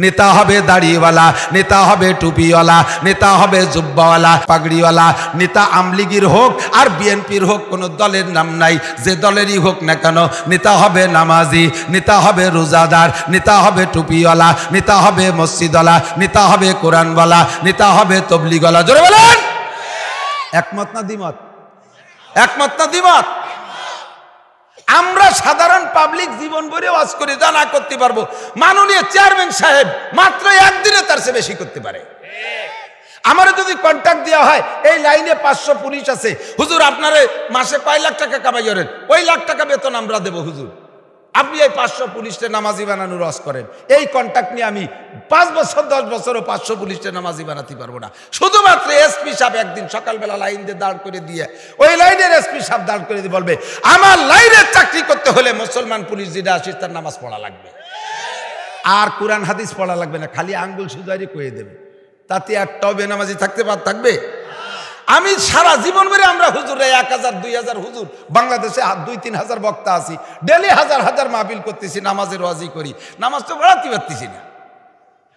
নেতা হবে দাড়িওয়ালা, নেতা হবে টুপিওয়ালা, নেতা হবে জুব্বাওয়ালা পাগড়িওয়ালা। নেতা আমলিগির হোক আর বিএনপির হোক, কোনো দলের নাম নাই, যে দলেরই হোক না কেন নেতা হবে নামাজি, নেতা হবে রোজাদার, নেতা হবে টুপিওয়ালা, নেতা হবে মসজিদওয়ালা, নেতা হবে কোরআনওয়ালা, নেতা হবে তবলিগওয়ালা। জোরে বলেন একমত না দ্বিমত? একমত না দ্বিমত? আমরা সাধারণ পাবলিক জীবন ভরে ওয়াজ করে জানা করতে পারবো, মাননীয় চেয়ারম্যান সাহেব মাত্র একদিনে তার চেয়ে বেশি করতে পারে। আমারও যদি কন্ট্রাক্ট দেওয়া হয়, এই লাইনে 500 পুলিশ আছে, হুজুর আপনারে মাসে কয় লাখ টাকা কামাই করেন, ওই লাখ টাকা বেতন আমরা দেবো হুজুর, আপনি এই 500 পুলিশকে নামাজি বানানোর রস করেন। এই কন্ট্রাক্ট নিয়ে আমি 5 বছর 10 বছরও 500 পুলিশকে নামাজি বানাতে পারবো না। শুধুমাত্র এসপি সাহেব একদিন সকালবেলা লাইন দিয়ে দাঁড় করে দিয়ে, ওই লাইনের এসপি সাহেব দাঁড় করে দিয়ে বলবে, আমার লাইনের চাকরি করতে হলে মুসলমান পুলিশ যেটা আসে তার নামাজ পড়া লাগবে, আর কোরআন হাদিস পড়া লাগবে না, খালি আঙ্গুল সুজারি কয়ে দেবে, তাতে একটাও বেনামাজি থাকবে? আমি সারা জীবন ধরে আমরা হুজুর 1000 2000 হুজুর বাংলাদেশে 2-3 হাজার বক্তা আছি, ডেলি হাজার হাজার মাহফিল করতেছি, নামাজের ওয়াজি করি, নামাজ তো পড়াতে পারতেছি না।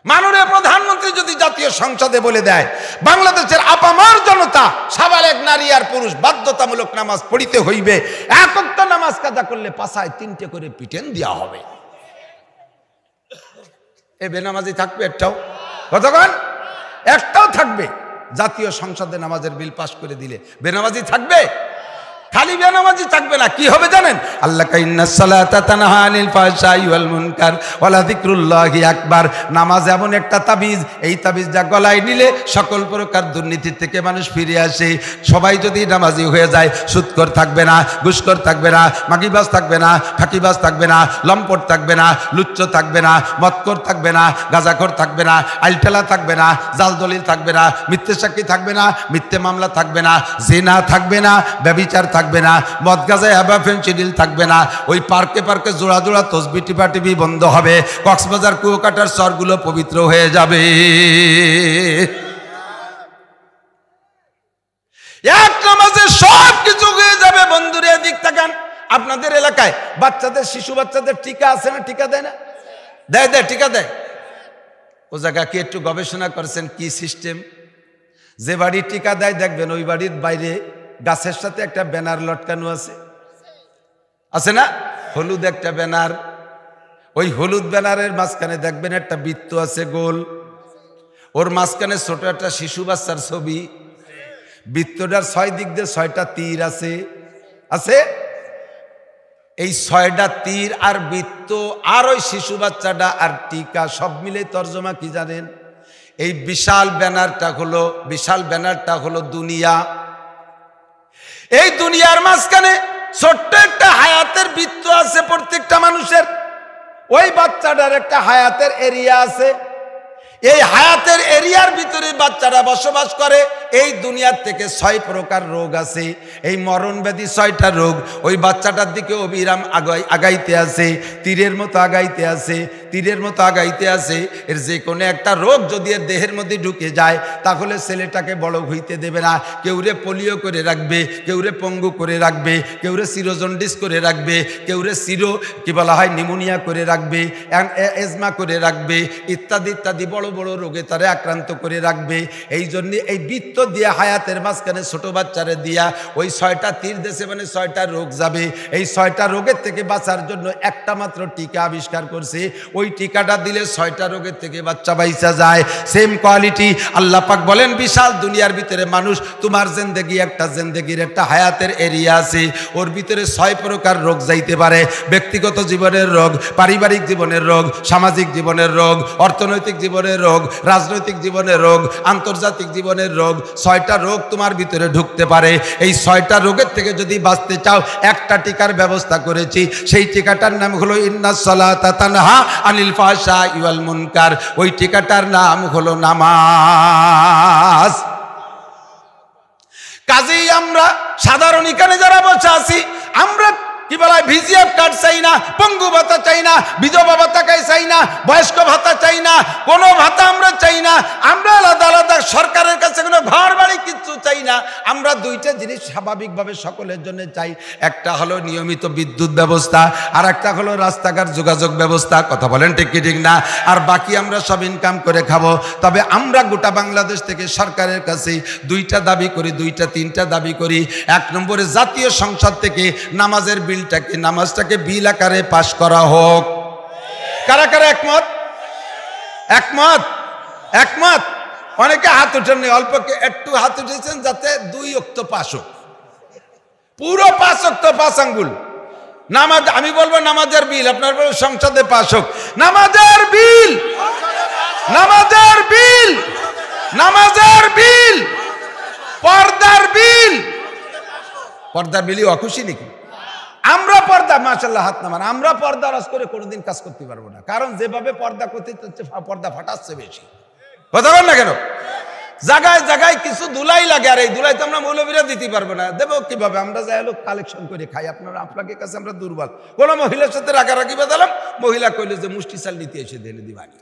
মাননীয় প্রধানমন্ত্রী যদি জাতীয় সংসদে বলে দেয় বাংলাদেশের আপামর জনতা সাবালেগ নারী আর পুরুষ বাধ্যতামূলক নামাজ পড়িতে হইবে, এক ওয়াক্ত নামাজ কাজা করলে পাছায় 3টে করে পিটেন দেওয়া হবে, এ বেনামাজি থাকবে একটাও? কতক্ষণ? একটাও থাকবে? জাতীয় সংসদে নামাজের বিল পাশ করে দিলে বেনামাজি থাকবে? খালি বেনামাজি থাকবে না, কি হবে জানেন? আল্লাহ ইন্নাস সালাতা তানহা আনিল ফাহশাই ওয়াল মুনকার ওয়ালা যিকরুল্লাহি আকবার। নামাজ এমন একটা তাবিজ, এই তাবিজ যা গলায় নিলে সকল প্রকার দুর্নীতি থেকে মানুষ ফিরে আসে। সবাই যদি নামাজি হয়ে যায়, সুদখোর থাকবে না, ঘুষখোর থাকবে না, মাগিবাজ থাকবে না, ফাঁকিবাজ থাকবে না, লম্পট থাকবে না, লুচ্চ থাকবে না, মদখোর থাকবে না, গাঁজাখোর থাকবে না, আইলঠেলা থাকবে না, জাল দলিল থাকবে না, মিথ্যে সাক্ষী থাকবে না, মিথ্যে মামলা থাকবে না, জিনা থাকবে না, ব্যভিচার থাকবে না, মদ গাঁজা হেবা ফেনসিডিল থাকবে না, ওই পার্কে পার্কে জোড়া জোড়া তসবি টিপাটিপি বন্ধ হবে, কক্সবাজার কুয়াকাটার চরগুলো পবিত্র হয়ে যাবে। এক নামাজে সব কিছু হয়ে যাবে। বন্ধুরা এদিক তাকান, আপনাদের এলাকায় বাচ্চাদের, শিশু বাচ্চাদের টিকা আছে না? টিকা দেয় না? দেয়, টিকা দেয়। ও জায়গা কি একটু গবেষণা করেছেন কি সিস্টেম? যে বাড়ি টিকা দেয় দেখবেন ওই বাড়ির বাইরে গাছের সাথে একটা ব্যানার লটকানো আছে না? হলুদ একটা ব্যানার, ওই হলুদ ব্যানারের মাঝখানে দেখবেন একটা বৃত্ত আছে গোল, ওর মাঝখানে ছোট একটা শিশু বাচ্চার ছবি, বৃত্তটার 6 দিক দিয়ে 6টা তীর আছে। এই 6টা তীর আর বৃত্ত আর ওই শিশু বাচ্চাটা আর টিকা সব মিলে তর্জমা কি জানেন? এই বিশাল ব্যানারটা হলো দুনিয়া। এই দুনিয়ার মাঝখানে ছোট্ট একটা হায়াতের বৃত্ত আছে প্রত্যেকটা মানুষের, ওই বাচ্চাটার একটা হায়াতের এরিয়া আছে। এই হায়াতের এরিয়ার ভিতরে বাচ্চারা বসবাস করে। এই দুনিয়ার থেকে 6 প্রকার রোগ আছে, এই মরণ ব্যাধি 6টা রোগ ওই বাচ্চাটার দিকে অবিরাম আগাইতে আছে, তীরের মতো আগাইতে আছে। এর যে কোনো একটা রোগ যদি এর দেহের মধ্যে ঢুকে যায় তাহলে ছেলেটাকে বড় হইতে দেবে না। কেউরে পোলিও করে রাখবে, কেউরে পঙ্গু করে রাখবে, কেউরে সিরোজন্ডিস করে রাখবে, কেউরে নিউমোনিয়া করে রাখবে, এজমা করে রাখবে, ইত্যাদি ইত্যাদি বড় বড় রোগে তারে আক্রান্ত করে রাখবে। এই জন্য এই বৃত্ত দিয়ে হায়াতের মাঝখানে ছোট বাচ্চারে দিয়া ওই 6টা তীর দেশে মানে 6টা রোগ যাবে। এই 6টা রোগের থেকে বাঁচার জন্য একটা মাত্র টিকা আবিষ্কার করছে। ওই টিকাটা দিলে 6টা রোগের থেকে বাচ্চা বাইচা যায়। সেম কোয়ালিটি আল্লাহ পাক বলেন বিশাল দুনিয়ার ভিতরে মানুষ, তোমার জিন্দেগির একটা হায়াতের এরিয়া আছে, ওর ভিতরে 6 প্রকার রোগ যাইতে পারে। ব্যক্তিগত জীবনের রোগ, পারিবারিক জীবনের রোগ, সামাজিক জীবনের রোগ, অর্থনৈতিক জীবনের রোগ, রাজনৈতিক জীবনের রোগ, আন্তর্জাতিক জীবনের রোগ, 6টা রোগ তোমার ভিতরে ঢুকতে পারে। এই 6টা রোগের থেকে যদি বাঁচতে চাও একটা টিকার ব্যবস্থা করেছি, সেই টিকাটার নাম হলো ইন্নাস সালাতা তানহা আনিল ফাহশাই ওয়াল মুনকার। ওই টিকাটার নাম হলো নামাজ। কাজেই আমরা সাধারণ এখানে যারা বসে আছি, আমরা কি বলা ভিজিএফ কার্ড চাই না, পঙ্গু ভাতা চাই না, বিধবা ভাতা চাই না, বয়স্ক ভাতা চাই না, কোনো ভাতা আমরা চাই না। আমরা আলাদা আলাদা সরকারের কাছে কোনো ঘর বাড়ি কিচ্ছু চাই না। আমরা 2 দুইটা জিনিস স্বাভাবিকভাবে সকলের জন্য চাই। একটা হলো নিয়মিত বিদ্যুৎ ব্যবস্থা, আর একটা হলো রাস্তাঘাট যোগাযোগ ব্যবস্থা। কথা বলেন ঠিক কি ঠিক না? আর বাকি আমরা সব ইনকাম করে খাবো। তবে আমরা গোটা বাংলাদেশ থেকে সরকারের কাছে দুইটা দাবি করি, দুইটা তিনটা দাবি করি। এক নম্বরে জাতীয় সংসদ থেকে নামাজের বিলটাকে, নামাজটাকে বিল আকারে পাশ করা হোক। কারা কারা একমত? একমত? একমত? অনেকে হাত উঠেননি, অল্পকে একটু হাত উঠেছেন, যাতে 2 ওয়াক্ত পাশ হোক, পুরো 5 ওয়াক্ত 5 আঙ্গুল নামাজ। আমি বলবো নামাজের বিল, আপনার বলবো সংসদে পাশ হোক। নামাজের বিল, নামাজের বিল, নামাজের বিল, পর্দার বিল। পর্দার বিলই অখুশি নাকি? আমরা পর্দা, মাশাআল্লাহ হাত নামান, আমরা পর্দা রাজ করে কোনোদিন কাজ করতে পারবো না। কারণ যেভাবে পর্দা করতে হচ্ছে, পর্দা ফাটাচ্ছে বেশি। কথা বল না কেন? জায়গায় জায়গায় কিছু ধুলাই লাগে, আর এই ধুলাই তো আমরা মৌলবীরা দিতে পারবো না। দেবো কিভাবে? আমরা যাই হলো কালেকশন করে খাই। আপনাকে কাছে আমরা দুর্বল। কোনো মহিলার সাথে রাগারাগি বাঁধালাম, মহিলা কইলে যে মুষ্টি চাল নিতে এসে দেনে দিবানি,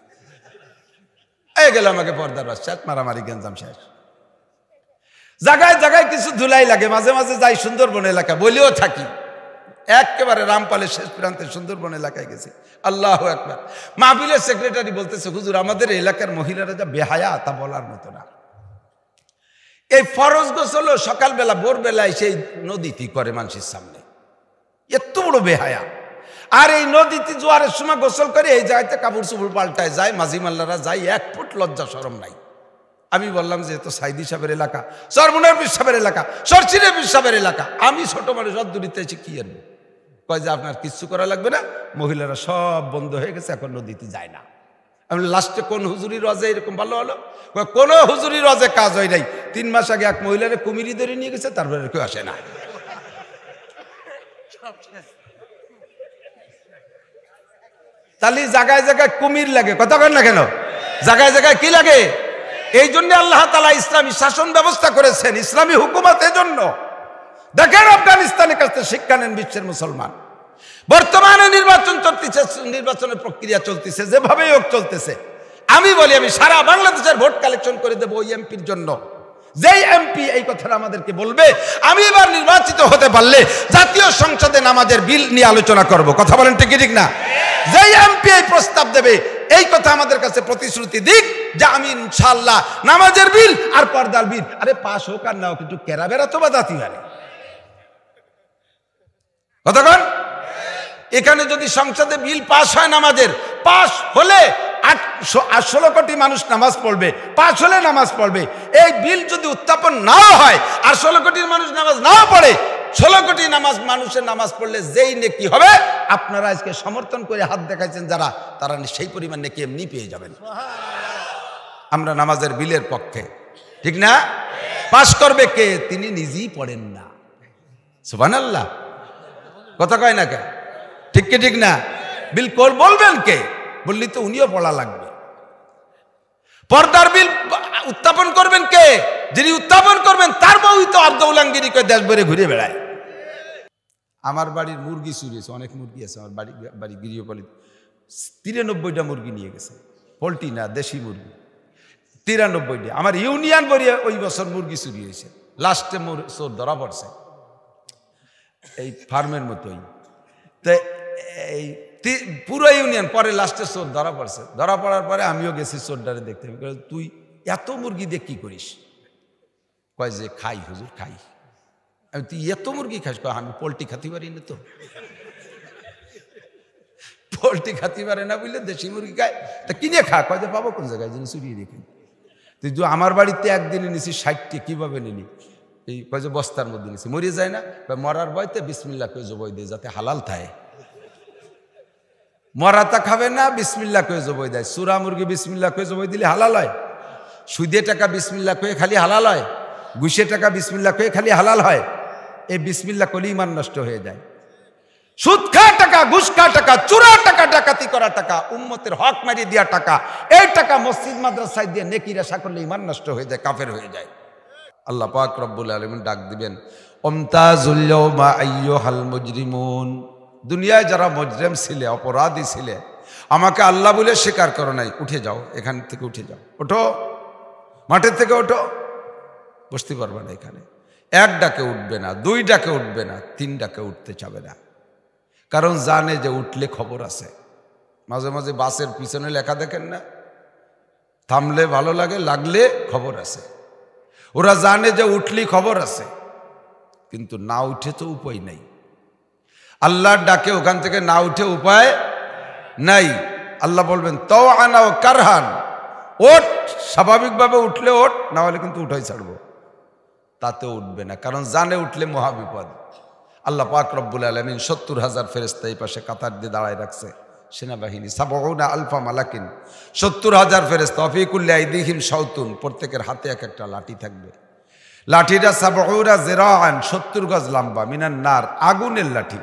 এই গেল আমাকে পর্দার রাজ, মারামারি গেঞ্জাম শেষ। জায়গায় জায়গায় কিছু ধুলাই লাগে, মাঝে মাঝে যাই সুন্দরবন এলাকা, বলেও থাকি একেবারে রামপালের শেষ প্রান্তে সুন্দরবন এলাকায় গেছি। আল্লাহু আকবার। মাহফিলের সেক্রেটারি বলতেছে, হুজুর আমাদের এলাকার মহিলারা যা বেহায়া তা বলার মতো না। এই ফরজ গোসল সকালবেলা ভোরবেলায় সেই নদীতে করে মানুষের সামনে, এত বড় বেহায়া। আর এই নদীতে জোয়ারের সময় গোসল করে এই জায়গাতে কাপড় চুপড় পাল্টায় যায়, মাঝি মাল্লারা যায়, 1 ফুট লজ্জা শরম নাই। আমি বললাম যে তো সাইদি সাহেবের এলাকা, সরমুনার পীর সাহেবের এলাকা, সরচিনের পীর সাহেবের এলাকা, আমি ছোট মানুষ অদূরিতে এসে কি আনবো? কয় যে আপনার কিচ্ছু করা লাগবে না, মহিলারা সব বন্ধ হয়ে গেছে, এখন নদীতে যায় না। আমি লাস্টে কোন হুজুরির রজে এরকম ভালো হলো? কোন হুজুরির রজে কাজ হয় নাই। 3 মাস আগে এক মহিলারে কুমিরি ধরে নিয়ে গেছে, তারপরে কেউ আসে না। তাহলে জায়গায় জায়গায় কুমির লাগে, কথা বলেন না কেন? জায়গায় জায়গায় কি লাগে? এই জন্য আল্লাহ তাআলা ইসলামী শাসন ব্যবস্থা করেছেন, ইসলামী হুকুমত। এজন্য দেখেন আফগানিস্তানের কাছে শিক্ষা নেন বিশ্বের মুসলমান। বর্তমানে নির্বাচন চলতেছে, নির্বাচনের প্রক্রিয়া চলতেছে, যেভাবেই হোক চলতেছে। আমি বলি আমি সারা বাংলাদেশের ভোট কালেকশন করে দেবো ওই এমপির জন্য, যেই এমপি এই কথাটা আমাদেরকে বলবে আমি এবার নির্বাচিত হতে পারলে জাতীয় সংসদে নামাজের বিল নিয়ে আলোচনা করব। কথা বলেন ঠিক ঠিক না? যেই এমপি এই প্রস্তাব দেবে, এই কথা আমাদের কাছে প্রতিশ্রুতি দিক যে আমি ইনশাআল্লাহ নামাজের বিল আর পর্দার বিল, আরে পাশ হোক আর না হোক, একটু কেরাবেরা তো বাদাতি পারে। কতক্ষণ? এখানে যদি সংসদে বিল পাস হয়, নামাজের পাস হলে 16 কোটি মানুষ নামাজ পড়বে, পাস হলে নামাজ পড়বে। এই বিল যদি উত্থাপন না হয় আর 16 কোটির মানুষ নামাজ না পড়ে, 16 কোটি মানুষের নামাজ পড়লে যেই নেকি হবে, আপনারা আজকে সমর্থন করে হাত দেখাইছেন যারা, তারা সেই পরিমাণ নেকি এমনি পেয়ে যাবেন। আমরা নামাজের বিলের পক্ষে, ঠিক না? পাস করবে কে? তিনি নিজেই পড়েন না। সুবহানাল্লাহ। কথা কয় না কে? ঠিক কি ঠিক না? বিল বলবেন কে? বললি তো উনিও পড়া লাগবে। পর্দার বিল উত্থাপন করবেন কে? যিনি উত্থাপন করবেন তার বউই তো আব্দুল্লাহগিরি করে দেশ ভরে ঘুরে বেড়ায়। আমার বাড়ির মুরগি চুরি হয়েছে, অনেক মুরগি আছে আমার বাড়ি গৃহপালিত। 93টা মুরগি নিয়ে গেছে, পোল্ট্রি না, দেশি মুরগি 93টা। আমার ইউনিয়ন বরিয়ে ওই বছর মুরগি চুরি হয়েছে। লাস্টে চোর ধরা পড়ছে, এই ফার্মের মতোই। তো এই পুরো ইউনিয়ন, পরে লাস্টে চোর ধরা পড়ছে। ধরা পড়ার পরে আমিও গেছি চোরটারে দেখতে। তুই এত মুরগি দিয়ে কি করিস? কয় যে খাই হুজুর, খাই। আমি, তুই এত মুরগি খাস? কয় আমি পোল্ট্রি খাতে পারি না। তো পোল্ট্রি খাতে পারে না বুঝলে দেশি মুরগি খায়, তা কিনে খা। কয় যে পাবো কোন জায়গায়, যিনি চুরিয়ে রেখে। তুই আমার বাড়িতে একদিনে নিছি 60টি, কিভাবে নিলি? এই কয় যে বস্তার মধ্যে নিছি। মরে যায় না? মরার বয়তে বিসমিল্লাহ কয়ে জবাই দেয়, যাতে হালাল থাকে। মরাতা খাবে না, বিসমিল্লাহ কয়ে জবাই দেয়। সুরা মুরগি বিসমিল্লাহ কয়ে জবাই দিলে হালাল হয়? সুদে টাকা বিসমিল্লাহ কয়ে খালি হালাল হয়? ঘুষে টাকা বিসমিল্লাহ কয়ে খালি হালাল হয়? এই বিসমিল্লাহ করলে ইমান নষ্ট হয়ে যায়। সুদ খা টাকা, ঘুষ খা টাকা, চোরা টাকা, ডাকাতি করা টাকা, উম্মতের হক মারিয়ে দেওয়া টাকা, এই টাকা মসজিদ মাদ্রাসায় দিয়ে নেকির আশা করলে ইমান নষ্ট হয়ে যায়, কাফের হয়ে যায়। আল্লাহ পাক রব্বুল আলামিন ডাক দিবেন, ওমতাজুল ইয়াওমা আইয়ুহাল মুজরিমুন। দুনিয়ায় যারা মুজরিম ছিলে, অপরাধী ছিলে, আমাকে আল্লাহ বলে স্বীকার করো নাই, উঠে যাও, এখান থেকে উঠে যাও, ওঠো, মাঠের থেকে ওঠো, বসতে পারবে না এখানে। এক ডাকে উঠবে না, দুই ডাকে উঠবে না, তিন ডাকে উঠতে চাবে না, কারণ জানে যে উঠলে খবর আছে। মাঝে মাঝে বাসের পিছনে লেখা দেখেন না, থামলে ভালো লাগে, লাগলে খবর আছে। ওরা জানে যে উঠলি খবর আছে, কিন্তু না উঠে তো উপায় নাই। আল্লাহর ডাকে ওখান থেকে না উঠে উপায় নাই। আল্লাহ বলবেন তাও আনা ও কারহান, ওঠ, স্বাভাবিকভাবে উঠলে ওঠ, না হলে কিন্তু উঠাই ছাড়বো। তাতেও উঠবে না, কারণ জানে উঠলে মহাবিপদ। আল্লাহ পাক রব্বুল আলামিন ৭০,০০০ ফেরেশতা এই পাশে কাতার দিয়ে দাঁড়ায় রাখছে, সেনাবাহিনী। সাবউনা আলফা মালাকিন, ৭০,০০০ ফেরেশতা, ফি কুল্লি আইদিহিম শাওতুন, প্রত্যেকের হাতে এক একটা লাঠি থাকবে। লাঠিটা সাবউনা জিরাআন, ৭০ গজ লম্বা, মিনান নার, আগুনের লাঠি।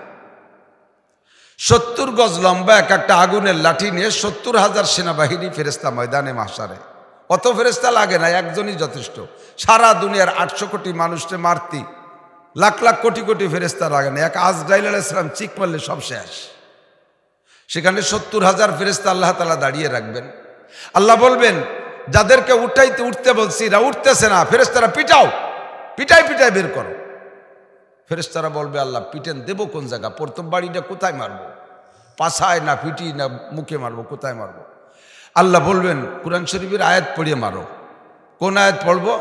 ৭০ গজ লম্বা এক একটা আগুনের লাঠি নিয়ে ৭০,০০০ সেনাবাহিনী ফেরেশতা ময়দানে মাহশারে। অত ফেরেশতা লাগে না, একজনই যথেষ্ট। সারা দুনিয়ার ৮০০ কোটি মানুষকে মারতি লাখ লাখ কোটি কোটি ফেরেশতা লাগে না, এক আজরাইল আলাইহিস সালাম চিক মারলে সব শেষ। সেখানে ৭০,০০০ ফেরেশতা আল্লাহ তাআলা দাঁড়িয়ে রাখবেন। আল্লাহ বলবেন যাদেরকে উঠতে বলছি না, উঠতেছে না, ফেরেশতারা পিটাও, পিটাই পিটাই বের করো। ফেরেশতারা বলবে আল্লাহ পিটেন দেব কোন জায়গা, প্রথম বাড়িটা কোথায় মারবো, পাছায় না পিটি না মুখে মারবো, কোথায় মারবো? আল্লাহ বলবেন কুরআন শরীফের আয়াত পড়িয়ে মারো। কোন আয়াত পড়বো?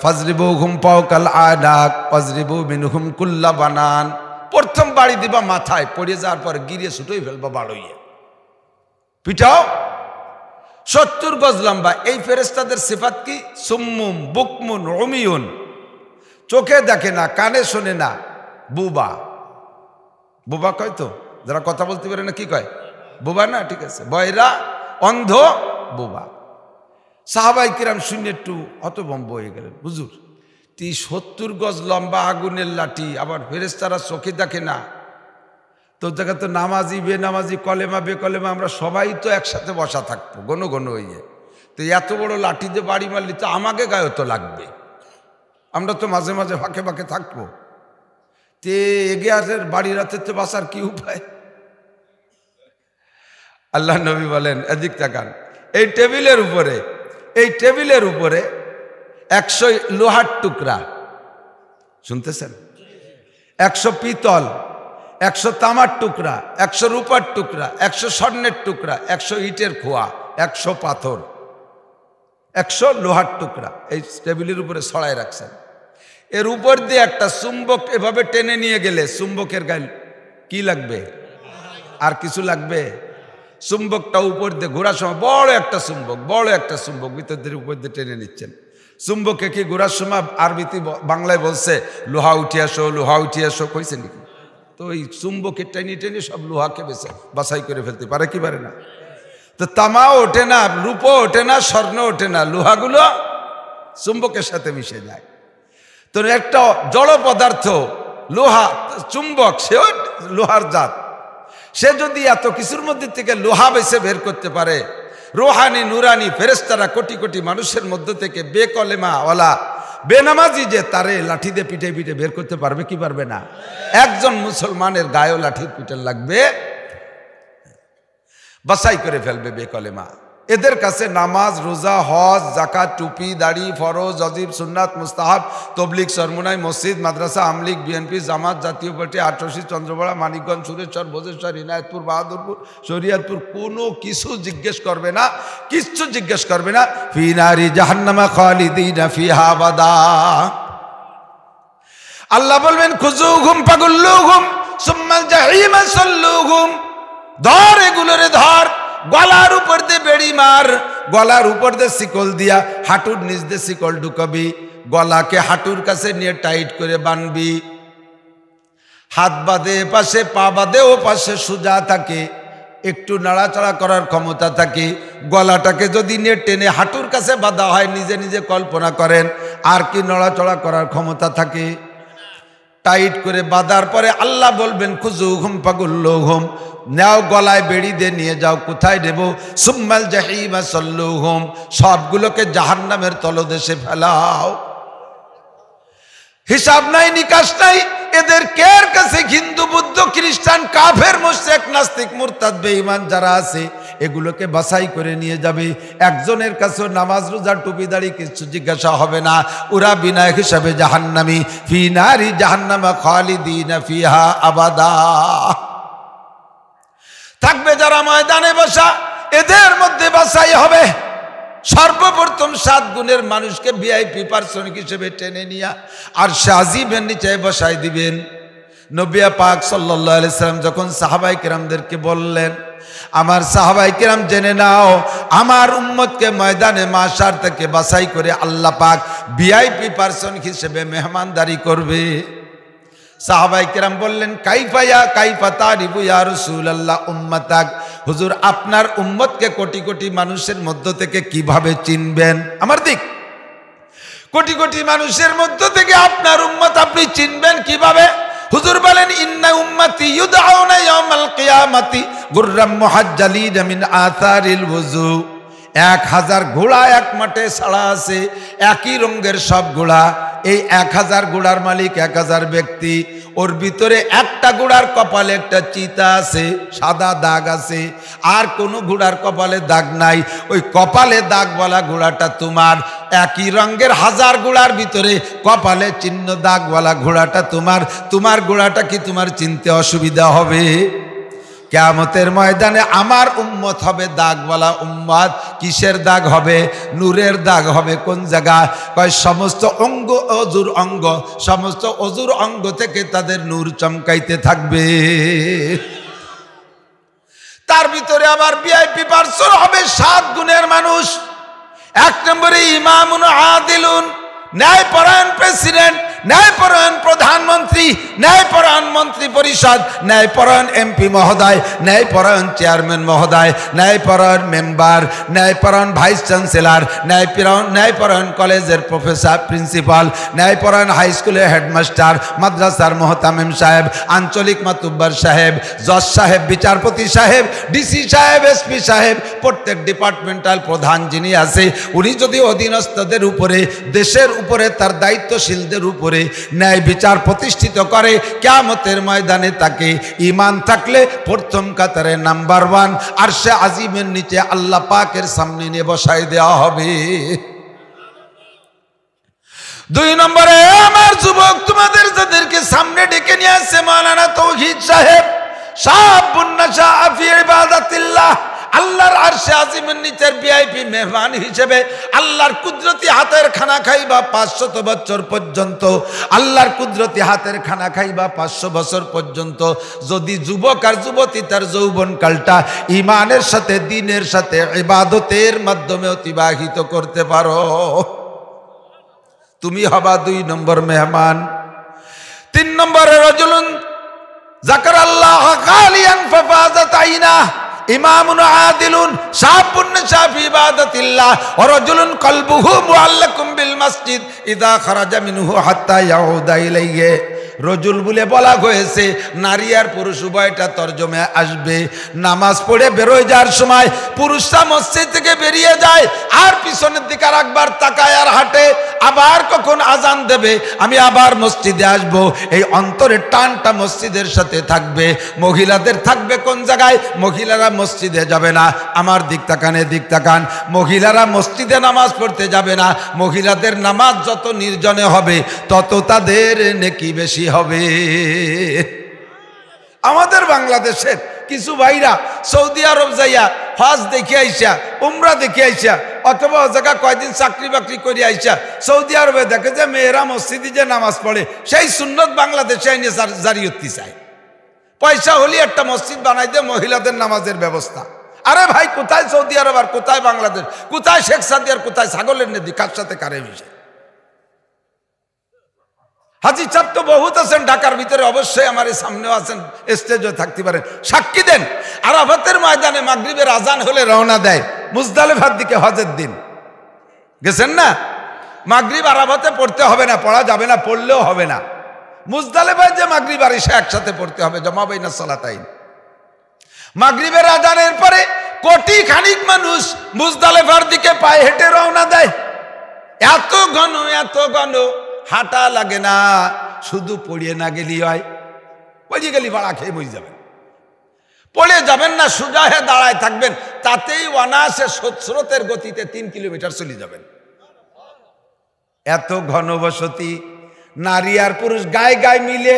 ফাজরিবুহুম ফাওকাল আনাক ফাজরিবু মিনহুম কুল্লা বানান। প্রথম বাড়ি দিবা মাথায়, পড়ে যাওয়ার পর গিরিয়ে ছুটোই ফেলবা বাড়ইয়ে, পিটাও। ৭০ গজ লম্বা। এই ফেরেশতাদের সিফাত কি? সুম্মুম বুকমুন উমিয়ুন, চোখে দেখে না, কানে শোনে না, বুবা। বুবা কয় তো, যারা কথা বলতে পারে না কি কয়? বুবা না? ঠিক আছে, বয়রা, অন্ধ, বুবা। সাহাবাই কিরাম শূন্য একটু হতভম্ব হয়ে গেলেন, হুজুর ৭০ গজ লম্বা আগুনের লাঠি, আবার ফেরেশতারা চোখে দেখে না, তো দেখা তো নামাজি বেনামাজি কলেমা বেকলেমা আমরা সবাই তো একসাথে বসা থাকবো ঘন ঘন হইয়ে, তো এত বড় লাঠি দিয়ে বাড়ি মারলি তো আমাকে গায়ে তো লাগবে, আমরা তো মাঝে মাঝে ফাঁকে ফাঁকে থাকবো, তে এগে আসের বাড়ি রাতে তো বাসার কি উপায়? আল্লাহ নবী বলেন এদিক তাকান, এই টেবিলের উপরে ১০০ লোহার টুকরা, শুনতেছেন? ১০০ পিতল, ১০০ তামার টুকরা, ১০০ রূপার টুকরা, ১০০ স্বর্ণের টুকরা, ১০০ ইটের খোয়া, ১০০ পাথর, ১০০ লোহার টুকরা এই টেবিলের উপরে ছড়াই রাখছেন। এর উপর দিয়ে একটা চুম্বক এভাবে টেনে নিয়ে গেলে চুম্বকের গায়ে কি লাগবে? আর কিছু লাগবে? চুম্বকটা উপর দিয়ে ঘোরার সময় বড় একটা চুম্বক ভিতর দিয়ে উপর দিয়ে টেনে নিচ্ছেন। চুম্বকে কি ঘোরার সময় আরবিতে বাংলায় বলছে লোহা উঠে আসো কইছে নাকি? তো ওই চুম্বকে টেনে টেনে সব লোহাকে বাছাই করে ফেলতে পারে কি পারে না? তো তামাও ওঠে না, রূপও ওঠে না, স্বর্ণ ওঠে না, লোহাগুলো চুম্বকের সাথে মিশে যায়। তো একটা জড় পদার্থ লোহা, চুম্বক, সেও লোহার জাত, সে যদি এত কিছুর মধ্যে থেকে লোহা বেছে বের করতে পারে, রোহানি নুরানি ফেরেশতারা কোটি কোটি মানুষের মধ্য থেকে বেকলেমা ওয়ালা বেনামাজি যে তারে লাঠি দিয়ে পিঠে পিঠে বের করতে পারবে কি পারবে না? একজন মুসলমানের গায়েও লাঠির পিঠে লাগবে, বাছাই করে ফেলবে বেকলেমা। এদের কাছে নামাজ, রোজা, হজ, যাকাত, টুপি, দাড়ি, ফরজ, ওয়াজিব, সুন্নাত, মুস্তাহাব, তবলিগ, সরমুনাই, মসজিদ, মাদ্রাসা, আমলিগ, বিএনপি, জামাত, জাতীয় পার্টি, আটরশি, চন্দ্রপাড়া, মানিকগঞ্জ, সুরেশ্বর, ভোজেশ্বর, ইনায়তপুর, বাহাদুরপুর, শরিয়তপুর, কোনো কিছু জিজ্ঞেস করবে না, কিচ্ছু জিজ্ঞেস করবে না। ফি নারি জাহান্নামা খালিদিনা ফিহা আবাদা। আল্লাহ বলবেন খুজুহুম ফাগুল্লুহুম সুম্মাল জাহিমা সাল্লুহুম, ধর এগুলোরে ধর, গলার উপর দিয়ে বেড়ি মার, গলার উপর দিয়ে শিকল দিয়া হাঁটুর নিচ দিয়ে শিকল ঢুকাবি, গলাকে হাঁটুর কাছে নিয়ে টাইট করে বানবি, হাত বাঁধে পাশে, পা বাঁধে ও পাশে সোজা থাকে, একটু নাড়াচাড়া করার ক্ষমতা থাকে। গলাটাকে যদি নিয়ে টেনে হাঁটুর কাছে বাঁধা হয়, নিজে নিজে কল্পনা করেন আর কি নড়াচড়া করার ক্ষমতা থাকে? টাইট করে বাঁধার পরে আল্লাহ বলবেন খুজুহুম ফাগুল্লুহুম, নাও গলায় বেড়ি দিয়ে নিয়ে যাও, কোথায় দেব? সুম্মাল জাহিমা সাল্লুহুম, সবগুলোকে জাহান্নামের তলদেশে ফেলাও। হিসাব নাই, নিকাশ নাই। এদের কের কাছে হিন্দু, বুদ্ধ, খ্রিস্টান, কাফের, মুশরিক, নাস্তিক, মুরতাদ, বেঈমান যারা আছে, এগুলোকে বাছাই করে নিয়ে যাবে। একজনের কাছে নামাজ রোজা টুপি দাড়ি কিছু জিজ্ঞাসা হবে না। ওরা বিনা হিসাবে জাহান্নামী, ফি নারি জাহান্নামা খালিদিনা ফিহা আবাদা। থাকবে যারা ময়দানে বসা, এদের মধ্যে বাছাই হবে। সর্বপ্রথম 7 গুণের মানুষকে ভিআইপি পার্সন হিসেবে টেনে নিয়ে আর আজিমের নিচে বসাই দিবেন। নবী পাক সাল্লাল্লাহু আলাইহি সাল্লাম যখন সাহাবায়ে কেরামদেরকে বললেন, আমার সাহাবায়ে কেরাম জেনে নাও, আমার উম্মতকে ময়দানে মাশার থেকে বাছাই করে আল্লাহ পাক ভিআইপি পার্সন হিসেবে মেহমানদারি করবে। সাহাবায়ে কেরাম বললেন, কাইফা তারিফু ইয়া রাসূলুল্লাহ উম্মাতাক, হুজুর আপনার উম্মতকে কোটি কোটি মানুষের মধ্য থেকে কিভাবে চিনবেন? আমার দিক, কোটি কোটি মানুষের মধ্য থেকে আপনার উম্মত আপনি চিনবেন কিভাবে? হুজুর বলেন, ইন্না উম্মতি ইউদআউনা ইয়াউমাল কিয়ামাতি গুররাম মুহাজ্জালিনা মিন আথারিল ওযু। 1000 ঘোড়া এক মাঠে ছাড়া আছে, একই রঙের সব ঘোড়া। এই 1000 ঘোড়ার মালিক 1000 ব্যক্তি। ওর ভিতরে একটা ঘোড়ার কপালে একটা চিতা আছে, সাদা দাগ আছে, আর কোনো ঘোড়ার কপালে দাগ নাই। ওই কপালে দাগওয়ালা ঘোড়াটা তোমার। একই রঙের 1000 ঘোড়ার ভিতরে কপালে চিহ্ন দাগওয়ালা ঘোড়াটা তোমার। তোমার ঘোড়াটা কি তোমার চিনতে অসুবিধা হবে? কিয়ামতের ময়দানে আমার উম্মত হবে দাগওয়ালা উম্মত। কিসের দাগ হবে? নূরের দাগ হবে। কোন জায়গা? কয় সমস্ত অঙ্গ, অজুর অঙ্গ, সমস্ত অজুর অঙ্গ থেকে তাদের নূর চমকাইতে থাকবে। তার ভিতরে আবার ভিআইপি পার্সন হবে 7 গুণের মানুষ। 1 নম্বরে ইমামুন আদিলুন, ন্যায়পরায়ণ প্রেসিডেন্ট, ন্যায়পরায়ণ প্রধানমন্ত্রী, ন্যায়পরায়ণ মন্ত্রী পরিষদ, ন্যায়পরায়ণ এমপি মহোদয়, ন্যায়পরায়ণ চেয়ারম্যান মহোদয়, ন্যায়পরায়ণ মেম্বার, ন্যায়পরায়ণ ভাইস চ্যান্সেলর, ন্যায়পরায়ণ কলেজের প্রফেসর প্রিন্সিপাল, ন্যায়পরায়ণ হাই স্কুলের হেডমাস্টার, মাদ্রাসার মোহতামিম সাহেব, আঞ্চলিক মাতুব্বার সাহেব, জজ সাহেব, বিচারপতি সাহেব, ডিসি সাহেব, এসপি সাহেব, প্রত্যেক ডিপার্টমেন্টাল প্রধান যিনি আছে, উনি যদি অধীনস্থদের উপরে, দেশের উপরে, তার দায়িত্বশীলদের উপরে ন্যায় বিচার প্রতিষ্ঠিত করে, কিয়ামতের ময়দানে তাকে ঈমান থাকলে প্রথম কাতারে নাম্বার 1 আরশে আজিমের নিচে আল্লাহ পাকের সামনে নিয়ে বসাই দেওয়া হবে। 2 নম্বরে আমার যুবক, তোমাদের যাদেরকে সামনে ডেকে নিয়ে আসছে মাওলানা তৌহিদ সাহেব, শাবুন নাশা ফি ইবাদাতিল্লাহ, আল্লাহর আরশে আজিমের নিচের ভিআইপি মেহমান হিসেবে আল্লাহর কুদরতি হাতের খানা খাইবা 500 বছর পর্যন্ত। আল্লাহর কুদরতি হাতের খানা খাইবা 500 বছর পর্যন্ত। যদি যুবক আর যুবতী তার যৌবনকালটা ঈমানের সাথে, দ্বীনের সাথে, ইবাদতের মাধ্যমে অতিবাহিত করতে পারো, তুমি হবা 2 নম্বর মেহমান। 3 নম্বরে রাজুলুন যাকারাল্লাহ খালিয়ান ফাফাযাত আইনা, ইমামুন আদিলুন শাবুন নাশা ফি ইবাদাতিল্লাহ ওয়া রাজুলুন কলবুহু মুআল্লাকুম বিল মসজিদ ইযা খারাজা মিনহু হাত্তা ইয়াউদা ইলাইহি। রজুল বলে বলা হয়েছে, নারী আর পুরুষ উভয়টা তরজমে আসবে। নামাজ পড়ে বেরোয় যাওয়ার সময় পুরুষরা মসজিদ থেকে বেরিয়ে যায় আর পিছনের দিকে আর একবার তাকায় আর হাঁটে, আবার কখন আজান দেবে আমি আবার মসজিদে আসব। এই অন্তরের টানটা মসজিদের সাথে থাকবে। মহিলাদের থাকবে কোন জায়গায়? মহিলারা মসজিদে যাবে না। আমার দিক তাকান, এদিক তাকান। মহিলারা মসজিদে নামাজ পড়তে যাবে না। মহিলাদের নামাজ যত নির্জনে হবে তত তাদের নেকি বেশি হবে। আমাদের বাংলাদেশের কিছু ভাইরা সৌদি আরব যাইয়া হজ দেখে আইসা, উমরা দেখে আইসা, অথবা জায়গা কয়দিন চাকরি বাকরি করে আইসা সৌদি আরবে দেখে যে মেয়েরা মসজিদে যে নামাজ পড়ে সেই সুন্নত বাংলাদেশে আইনে জারিয়তি চায়। পয়সা হলে একটা মসজিদ বানাই দে, মহিলাদের নামাজের ব্যবস্থা। আরে ভাই, কোথায় সৌদি আরব আর কোথায় বাংলাদেশ? কোথায় শেখ সাদি আর কোথায় ছাগলের নদী? কার সাথে কারে মিশে? হাজি চাপ তো বহুত আছেন ঢাকার ভিতরে, অবশ্যই আমার সামনেও আছেন, স্টেজও থাকতে পারেন, সাক্ষী দেন। আরাফাতের ময়দানে মাগরিবের আজান হলে রওনা দেয় মুজদালিফার দিকে হজের দিন। গেছেন না? মাগরিব আরাফাতে পড়তে হবে না, পড়া যাবে না, পড়লেও হবে না। মুজদালিফায় যে মাগরিব আর ইশা একসাথে পড়তে হবে, জমা বাইনা সালাতাইন। মাগরিবের আজানের পরে কোটি খানিক মানুষ মুজদালিফার দিকে পায়ে হেঁটে রওনা দেয়। এত ঘন, এত ঘন, হাঁটা লাগে না, শুধু পড়িয়ে না গেলি হয়, পড়িয়ে গেলি ভাড়া খেয়ে বই যাবে। পড়ে যাবেন না, সোজা হয়ে দাঁড়ায় থাকবেন, তাতেই অনায়াসে স্রোতের গতিতে 3 কিলোমিটার চলে যাবেন। এত ঘনবসতি, নারী আর পুরুষ গায়ে গায়ে মিলে,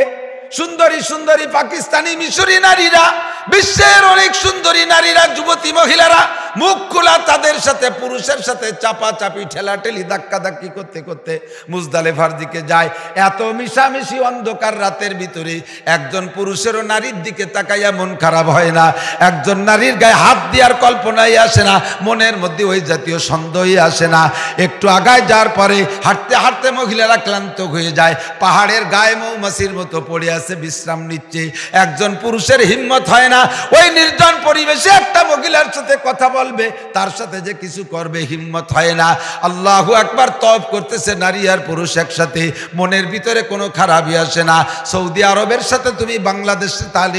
সুন্দরী সুন্দরী পাকিস্তানি মিশরি নারীরা, বিশ্বের অনেক সুন্দরী নারীরা, যুবতী মহিলারা মুখ খোলা, তাদের সাথে পুরুষের সাথে চাপাচাপি ঠেলাঠেলি ধাক্কাধাক্কি করতে করতে মুজদালেফার দিকে যায়। এত মিশামিশি অন্ধকার রাতের ভিতরে একজন পুরুষেরও নারীর দিকে তাকাইয়া মন খারাপ হয় না, একজন নারীর গায়ে হাত দেওয়ার কল্পনাই আসে না, মনের মধ্যে ওই জাতীয় সন্দেহই আসে না। একটু আগায় যাওয়ার পরে হাঁটতে হাঁটতে মহিলারা ক্লান্ত হয়ে যায়, পাহাড়ের গায়ে মৌমাছির মতো পড়ে আছে, বিশ্রাম নিচ্ছে। একজন পুরুষের হিম্মত হয় না ওই নির্জন পরিবেশে একটা মহিলার সাথে কথা বলবে, তার সাথে যে কিছু করবে, হিম্মত হয় না। আল্লাহু আকবার, তওব করতেছে নারী আর পুরুষ একসাথে, মনের ভিতরে কোনো খারাপই আসে না। সৌদি আরবের সাথে তুমি বাংলাদেশে তাহলে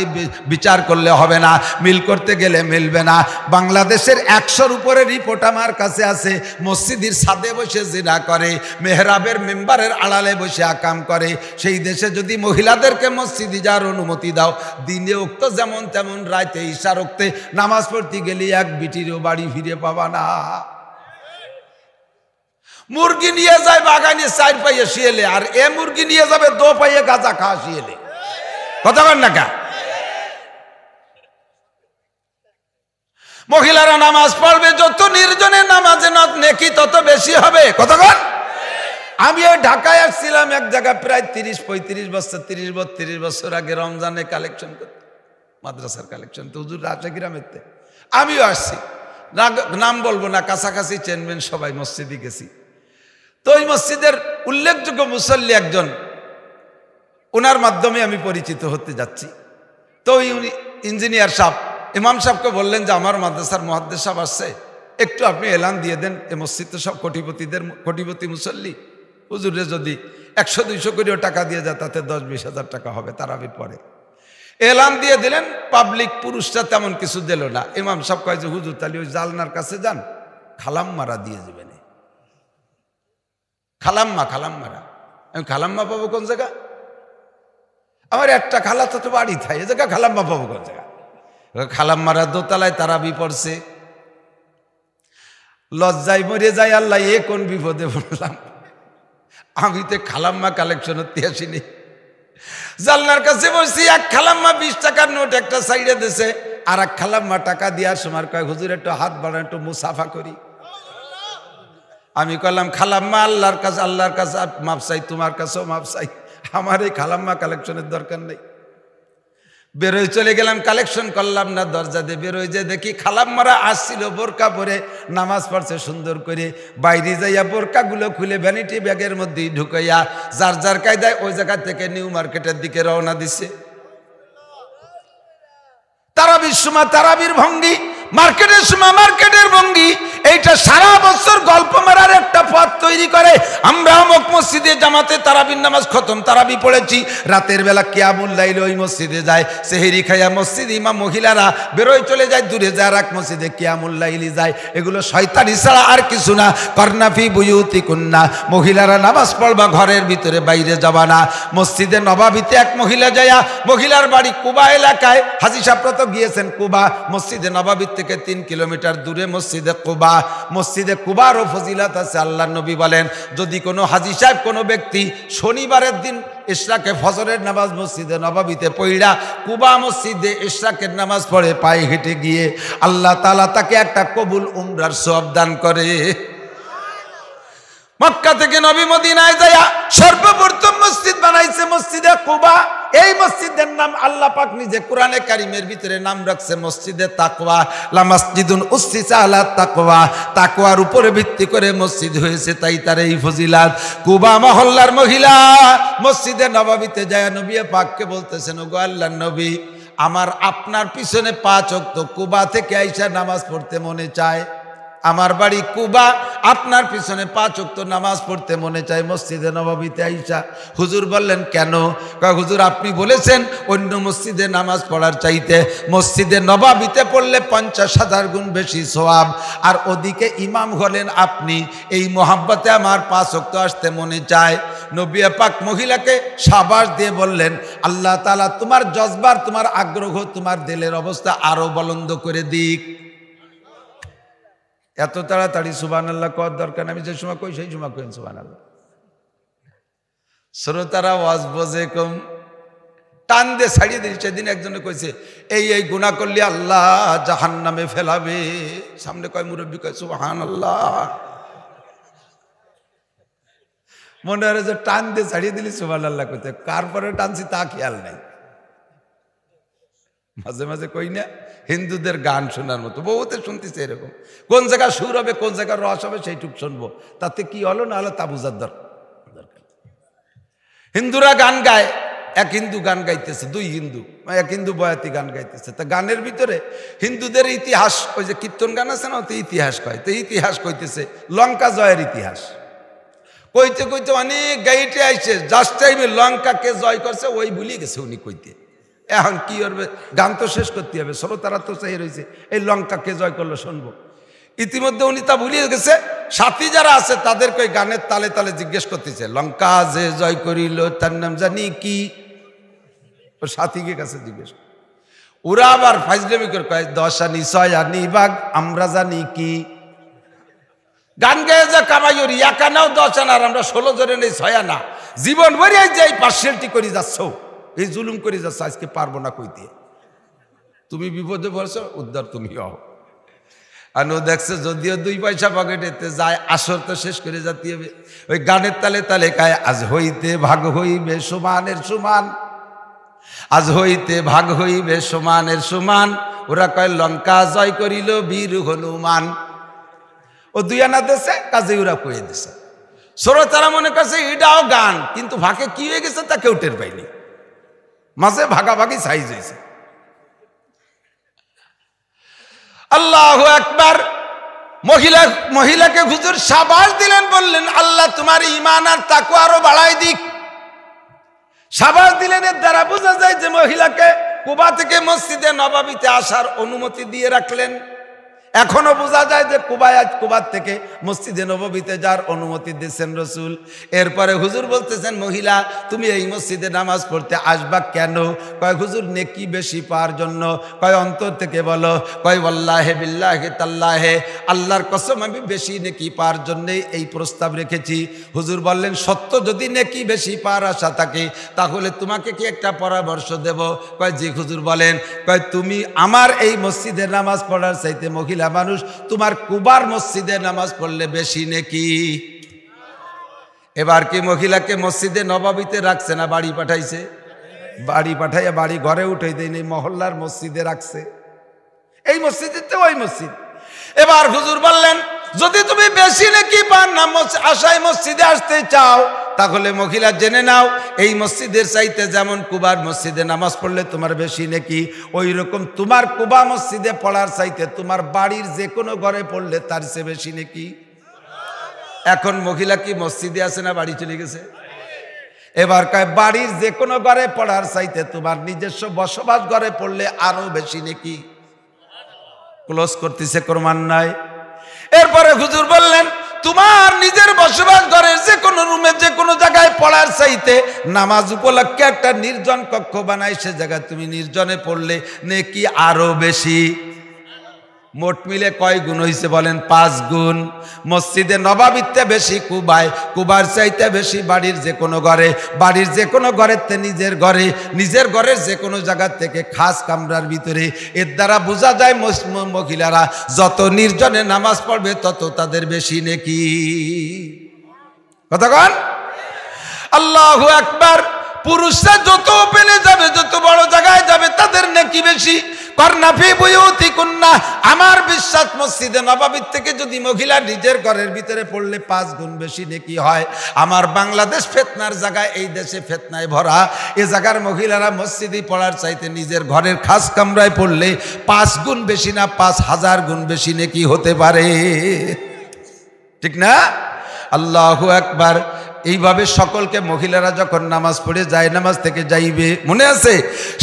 বিচার করলে হবে না, মিল করতে গেলে মিলবে না। বাংলাদেশের 100-র উপরে রিপোর্ট আমার কাছে আছে, মসজিদের ছাদে বসে জিনা করে, মেহরাবের মেম্বারের আড়ালে বসে আকাম করে। সেই দেশে যদি মহিলাদেরকে মসজিদে যাওয়ার অনুমতি দাও, দিনে উক্ত যেমন তেমন, রাতে ঈশা রক্তে নামাজ পড়তে গেলে এক বিটিরও বাড়ি ফিরে পাবা না। মুরগি নিয়ে যায় বাগানে 4 পাইয়ে শিয়েলে, আর এ মুরগি নিয়ে যাবে 2 পাইয়ে গাঁজা খাওয়া শিয়েলে। কথা বল না কা? মহিলারা নামাজ পড়বে, যত নির্জনের নামাজে নেকি তত বেশি হবে। কথা বল। আমি ওই ঢাকায় আসছিলাম এক জায়গায় প্রায় 30-35 বছর, 30-32 বছর আগে, রমজানে কালেকশন করতে, মাদ্রাসার কালেকশন। তো হুজুর রাজশাহীতে আমিও আসছি, নাম বলবো না, কাছাকাছি চেনবেন সবাই, মসজিদে গেছি। তো ওই মসজিদের উল্লেখযোগ্য মুসল্লি একজন, ওনার মাধ্যমে আমি পরিচিত হতে যাচ্ছি। তো উনি ইঞ্জিনিয়ার সাহেব, ইমাম সাহেবকে বললেন যে আমার মাদ্রাসার মুহাদ্দিস সাহেব আসছে, একটু আপনি এলান দিয়ে দেন, এ মসজিদ তো সব কোটিপতি মুসল্লি, হুজুরে যদি 100-200 করেও টাকা দিয়ে যায়, তাতে 10-20 হাজার টাকা হবে তারাবির পরে। এলান দিয়ে দিলেন, পাবলিক পুরুষরা তেমন কিছু দিল না। ইমাম সাহেব কয় যে হুজুর তাহলে ওই জালনার কাছে যান, খালাম মারা দিয়ে যাবেন। খালাম্মা আমি খালাম্মা পাবো কোন জায়গা? আমার একটা খালা তো বাড়ি থাই, এ জায়গা খালাম্মা পাবো কোন জায়গা? খালাম্মারা দোতলায় তারাবি পড়ছে, লজ্জায় মরে যায়, আল্লাহ এ কোন বিপদে পড়লাম, আমি তো খালাম্মা কালেকশন হতে আসিনি। জালনার কাছে বসছি, এক খালাম্মা 20 টাকার নোট একটা সাইডে দিছে, আর এক খালাম্মা টাকা দেওয়ার সময় কয় হুজুর একটু হাত বাড়ান, একটু মুসাফা করি। আমি কইলাম খালাম্মা আল্লাহর কাছে মাপ চাই, তোমার কাছেও মাপ চাই, আমার এই খালাম্মা কালেকশনের দরকার নেই। বেরোয় চলে গেলাম, কালেকশন করলাম না, দরজা দিয়ে বেরোয় যে দেখি খালাম্মারা আসছিল বোরকা পরে, নামাজ পড়ছে সুন্দর করে, বাইরে যাইয়া বোরকাগুলো খুলে ভ্যানিটি ব্যাগের মধ্যেই ঢুকাইয়া যার যার কায়দায় ওই জায়গা থেকে নিউ মার্কেটের দিকে রওনা দিছে। তারাবির সময় তারাবির ভঙ্গি, মার্কেটের সময় মার্কেটের ভঙ্গি, এইটা সারা বছর গল্প মারার একটা পথ তৈরি করে। আমরা অমুক মসজিদে জামাতে তারাবির নামাজ খতম, তারাবি পড়েছি, রাতের বেলা কিয়ামুল লাইল ওই মসজিদে যায়, সেহেরি খাইয়া মসজিদ ইমাম মহিলারা বেরোয় চলে যায়, দূরে যায় এক মসজিদে কিয়ামুল লাইলি যায়। এগুলো শয়তানি ছাড়া আর কিছু না। করনাফি বুয়ুতিকুন্না, মহিলারা নামাজ পড়বা ঘরের ভিতরে, বাইরে যাবা না। মসজিদে নবাবিতে এক মহিলা যায়া, মহিলার বাড়ি কুবা এলাকায়, হাজী সাহেবরা তো গিয়েছেন কুবা, মসজিদে নবাবি থেকে 3 কিলোমিটার দূরে মসজিদে কুবা। মসজিদে কুবারও ফজিলত আছে। আল্লাহ নবী বলেন, যদি কোনো হাজী সাহেব কোনো ব্যক্তি শনিবারের দিন ইশরাকে ফজরের নামাজ মসজিদে নবাবিতে পড়া কুবা মসজিদে ইশরাকের নামাজ পড়ে পায়ে হেঁটে গিয়ে, আল্লাহ তাআলা তাকে একটা কবুল উমরার সওয়াব দান করে। মক্কা থেকে নবী মদিনায় যায়া সর্বপ্রথম মসজিদ বানাইছে মসজিদে কুবা। এই মসজিদের নাম আল্লাহ পাক নিজে কোরআনে কারিমের ভিতরে নাম রাখছে মসজিদে তাকওয়া। লা মাসজিদুন উসসিসা আলা তাকওয়া, তাকওয়ার উপরে ভিত্তি করে মসজিদ হয়েছে, তাই তার এই ফজিলাত। কুবা মহল্লার মহিলা মসজিদে নববীতে যায় নবী পাককে বলতেছেন, ওগো আল্লাহর নবী, আমার আপনার পিছনে 5 ওয়াক্ত কুবা থেকে আইসা নামাজ পড়তে মনে চায়। আমার বাড়ি কুবা, আপনার পিছনে 5 ওয়াক্ত নামাজ পড়তে মনে চায় মসজিদে নববীতে আইসা। হুজুর বললেন কেন? হুজুর আপনি বলেছেন অন্য মসজিদে নামাজ পড়ার চাইতে মসজিদে নববীতে পড়লে 50,000 গুণ বেশি সওয়াব, আর ওদিকে ইমাম হলেন আপনি, এই মোহাব্বতে আমার 5 ওয়াক্ত আসতে মনে চায়। নবী পাক মহিলাকে শাবাশ দিয়ে বললেন, আল্লাহ তাআলা তোমার জজবার, তোমার আগ্রহ, তোমার দিলের অবস্থা আরো বলন্দ করে দিক। এত তাড়াতাড়ি সুবহানাল্লাহ কওয়ার দরকার, আমি যে সময় কই সেই সময় কইন সুবহানাল্লাহ। শ্রোতারা ওয়াজ বোঝে কম, টান দিয়ে ছাড়িয়ে দিই। সেদিন একজনে কইছে এই গুনাহ করলে আল্লাহ জাহান্নামে ফেলাবে। সামনে কয় মুরব্বী কয় সুবহানাল্লাহ। মনে হয় যে টান দিয়ে ছাড়িয়ে দিলি সুবহানাল্লাহ কইতে, কার পরে টানছি তা খেয়াল নাই। মাঝে মাঝে কই না, হিন্দুদের গান শোনার মতো বহুতে শুনতেছে এরকম, কোন জায়গায় সুর হবে কোন জায়গায় রস হবে সেইটুক শুনবো, তাতে কি হলো না হলো তা বুঝার দরকার। হিন্দুরা গান গায়, এক হিন্দু গান গাইতেছে, দুই হিন্দু, এক হিন্দু বয়াতি গান গাইতেছে। তা গানের ভিতরে হিন্দুদের ইতিহাস, ওই যে কীর্তন গান আছে না, তো ইতিহাস কয়, তো ইতিহাস কইতেছে লঙ্কা জয়ের ইতিহাস কইতে কইতে অনেক গাইতে আইছে, জাস্ট টাইমে লঙ্কাকে জয় করছে ওই ভুলে গেছে উনি কইতে। এখন কি করবে, গান তো শেষ করতে হবে, শ্রোতারা তো চাই রয়েছে এই লঙ্কাকে জয় করলো শুনবো। ইতিমধ্যে উনি তা ভুলিয়ে গেছে। সাথী যারা আছে তাদেরকে ওই গানের তালে তালে জিজ্ঞেস করতেছে, লঙ্কা যে জয় করিল তার নাম জানি কি? ও সাথীকে কাছে জিজ্ঞেস, ওরা আবার ফাইজলামি করে কয় 10 আনি 6 আনি বাঘ আমরা জানি কি। গান গেয়ে যা কামাই ওর একা নাও 10 আনা, আর আমরা 16 জনে নেই 6 আনা। জীবন ভরিয়ে যে এই পার্সিয়ালিটি করে যাচ্ছ, এই জুলুম করে যাচ্ছ, আজকে পারবো না কইতে। তুমি বিপদে পড়ছো, উদ্ধার তুমি হও। আর ও দেখছে যদিও 2 পয়সা পকেটেতে যায়, আসর তো শেষ করে যেতে হবে। ওই গানের তালে তালে কায়, আজ হইতে ভাগ হইবে সমানের সমান, আজ হইতে ভাগ হইবে সমানের সমান। ওরা কয় লঙ্কা জয় করিল বীর হনুমান। ও 2 আনা দিছে, কাজে ওরা কয়ে দিছে। শ্রোতারা মনে করছে এটাও গান, কিন্তু ভাগে কি হয়ে গেছে তা কেউ টের পাইনি, মাঝে ভাগাভাগি সাইজ হয়েছে। আল্লাহু আকবার। মহিলাকে হুজুর শাবাশ দিলেন, বললেন আল্লাহ তোমার ঈমান আর তাকওয়া আরো বাড়াই দিক। শাবাশ দিলেন, এর দ্বারা বোঝা যায় যে মহিলাকে কুবা থেকে মসজিদে নববীতে আসার অনুমতি দিয়ে রাখলেন। এখনো বোঝা যায় যে কুবার থেকে মসজিদে নববীতে যার অনুমতি দিচ্ছেন রসুল। এরপরে হুজুর বলতেছেন, মহিলা তুমি এই মসজিদে নামাজ পড়তে আসবা কেন? কয় হুজুর নেকি বেশি পাওয়ার জন্য। কয় অন্তর থেকে বলো? কয় ওয়াল্লাহি বিল্লাহি তাল্লাহি, আল্লাহর কসম আমি বেশি নেকি পাওয়ার জন্যই এই প্রস্তাব রেখেছি। হুজুর বললেন, সত্য যদি নেকি বেশি পাওয়ার আশা থাকে তাহলে তোমাকে কি একটা পরামর্শ দেব? কয় জি হুজুর বলেন। কয় তুমি আমার এই মসজিদে নামাজ পড়ার চাইতে মহিলা মানুষ তোমার কুবার মসজিদে নামাজ পড়লে বেশি নেকি। এবার কি মহিলাকে মসজিদে নববীতে রাখছে না বাড়ি পাঠাইছে? বাড়ি পাঠাইয়া বাড়ি ঘরে উঠাই দেয়নি, মহল্লার মসজিদে রাখছে। এই মসজিদে তো ওই মসজিদ। এবার হুজুর বললেন, যদি তুমি বেশি নেকি পান না আশায় মসজিদে আসতে চাও, তাহলে মহিলা জেনে নাও এই মসজিদের চাইতে যেমন কুবার মসজিদে নামাজ পড়লে তোমার বেশি নেকি, ওই রকম তোমার কুবা মসজিদে পড়ার চাইতে তোমার বাড়ির যে কোনো ঘরে পড়লে তার চেয়ে বেশি নেকি। এখন মহিলা কি মসজিদে আছে না বাড়ি চলে গেছে? এবার কয় বাড়ির যে কোনো ঘরে পড়ার চাইতে তোমার নিজস্ব বসবাস ঘরে পড়লে আরো বেশি নেকি। ক্লোজ করতেছে ক্রমান্বয়ে। এরপরে হুজুর বললেন, তোমার নিজের বসবাস ঘরের যে কোনো রুমে যে কোনো জায়গায় পড়ার চাইতে নামাজ উপলক্ষে একটা নির্জন কক্ষ বানাই সে জায়গায় তুমি নির্জনে পড়লে নেকি আরো বেশি। মোট মিলে কয় গুণ হয়েছে বলেন? 5 গুণ। মসজিদে নববীতে বেশি কুবায়, কুবার চাইতে বেশি বাড়ির যে কোনো ঘরে, বাড়ির যে কোনো ঘরের তে নিজের ঘরে, নিজের ঘরের যে কোনো জায়গা থেকে খাস কামরার ভিতরে। এর দ্বারা বোঝা যায় মহিলারা যত নির্জনে নামাজ পড়বে তত তাদের বেশি নেকি। কথা কন আল্লাহু আকবার। পুরুষরা যত ওপেনে যাবে, যত বড় জায়গায় যাবে, তাদের নেকি বেশি। করনাফি বুয়ুতিকুন্না, আমার বিশ্বাস মসজিদে নববীর থেকে যদি মহিলা নিজের ঘরের ভিতরে পড়লে 5 গুণ বেশি নেকি হয়। আমার বাংলাদেশ ফিতনার জায়গায়, এই দেশে ফিতনায় ভরা, এই জায়গার মহিলারা মসজিদে পড়ার চাইতে নিজের ঘরের খাস কামরায় পড়লে 5 গুণ বেশি না 5000 গুণ বেশি নেকি হতে পারে। ঠিক না? আল্লাহু আকবার। এইভাবে সকলকে মহিলারা যখন নামাজ পড়ে যায়, নামাজ থেকে যাইবে, মনে আছে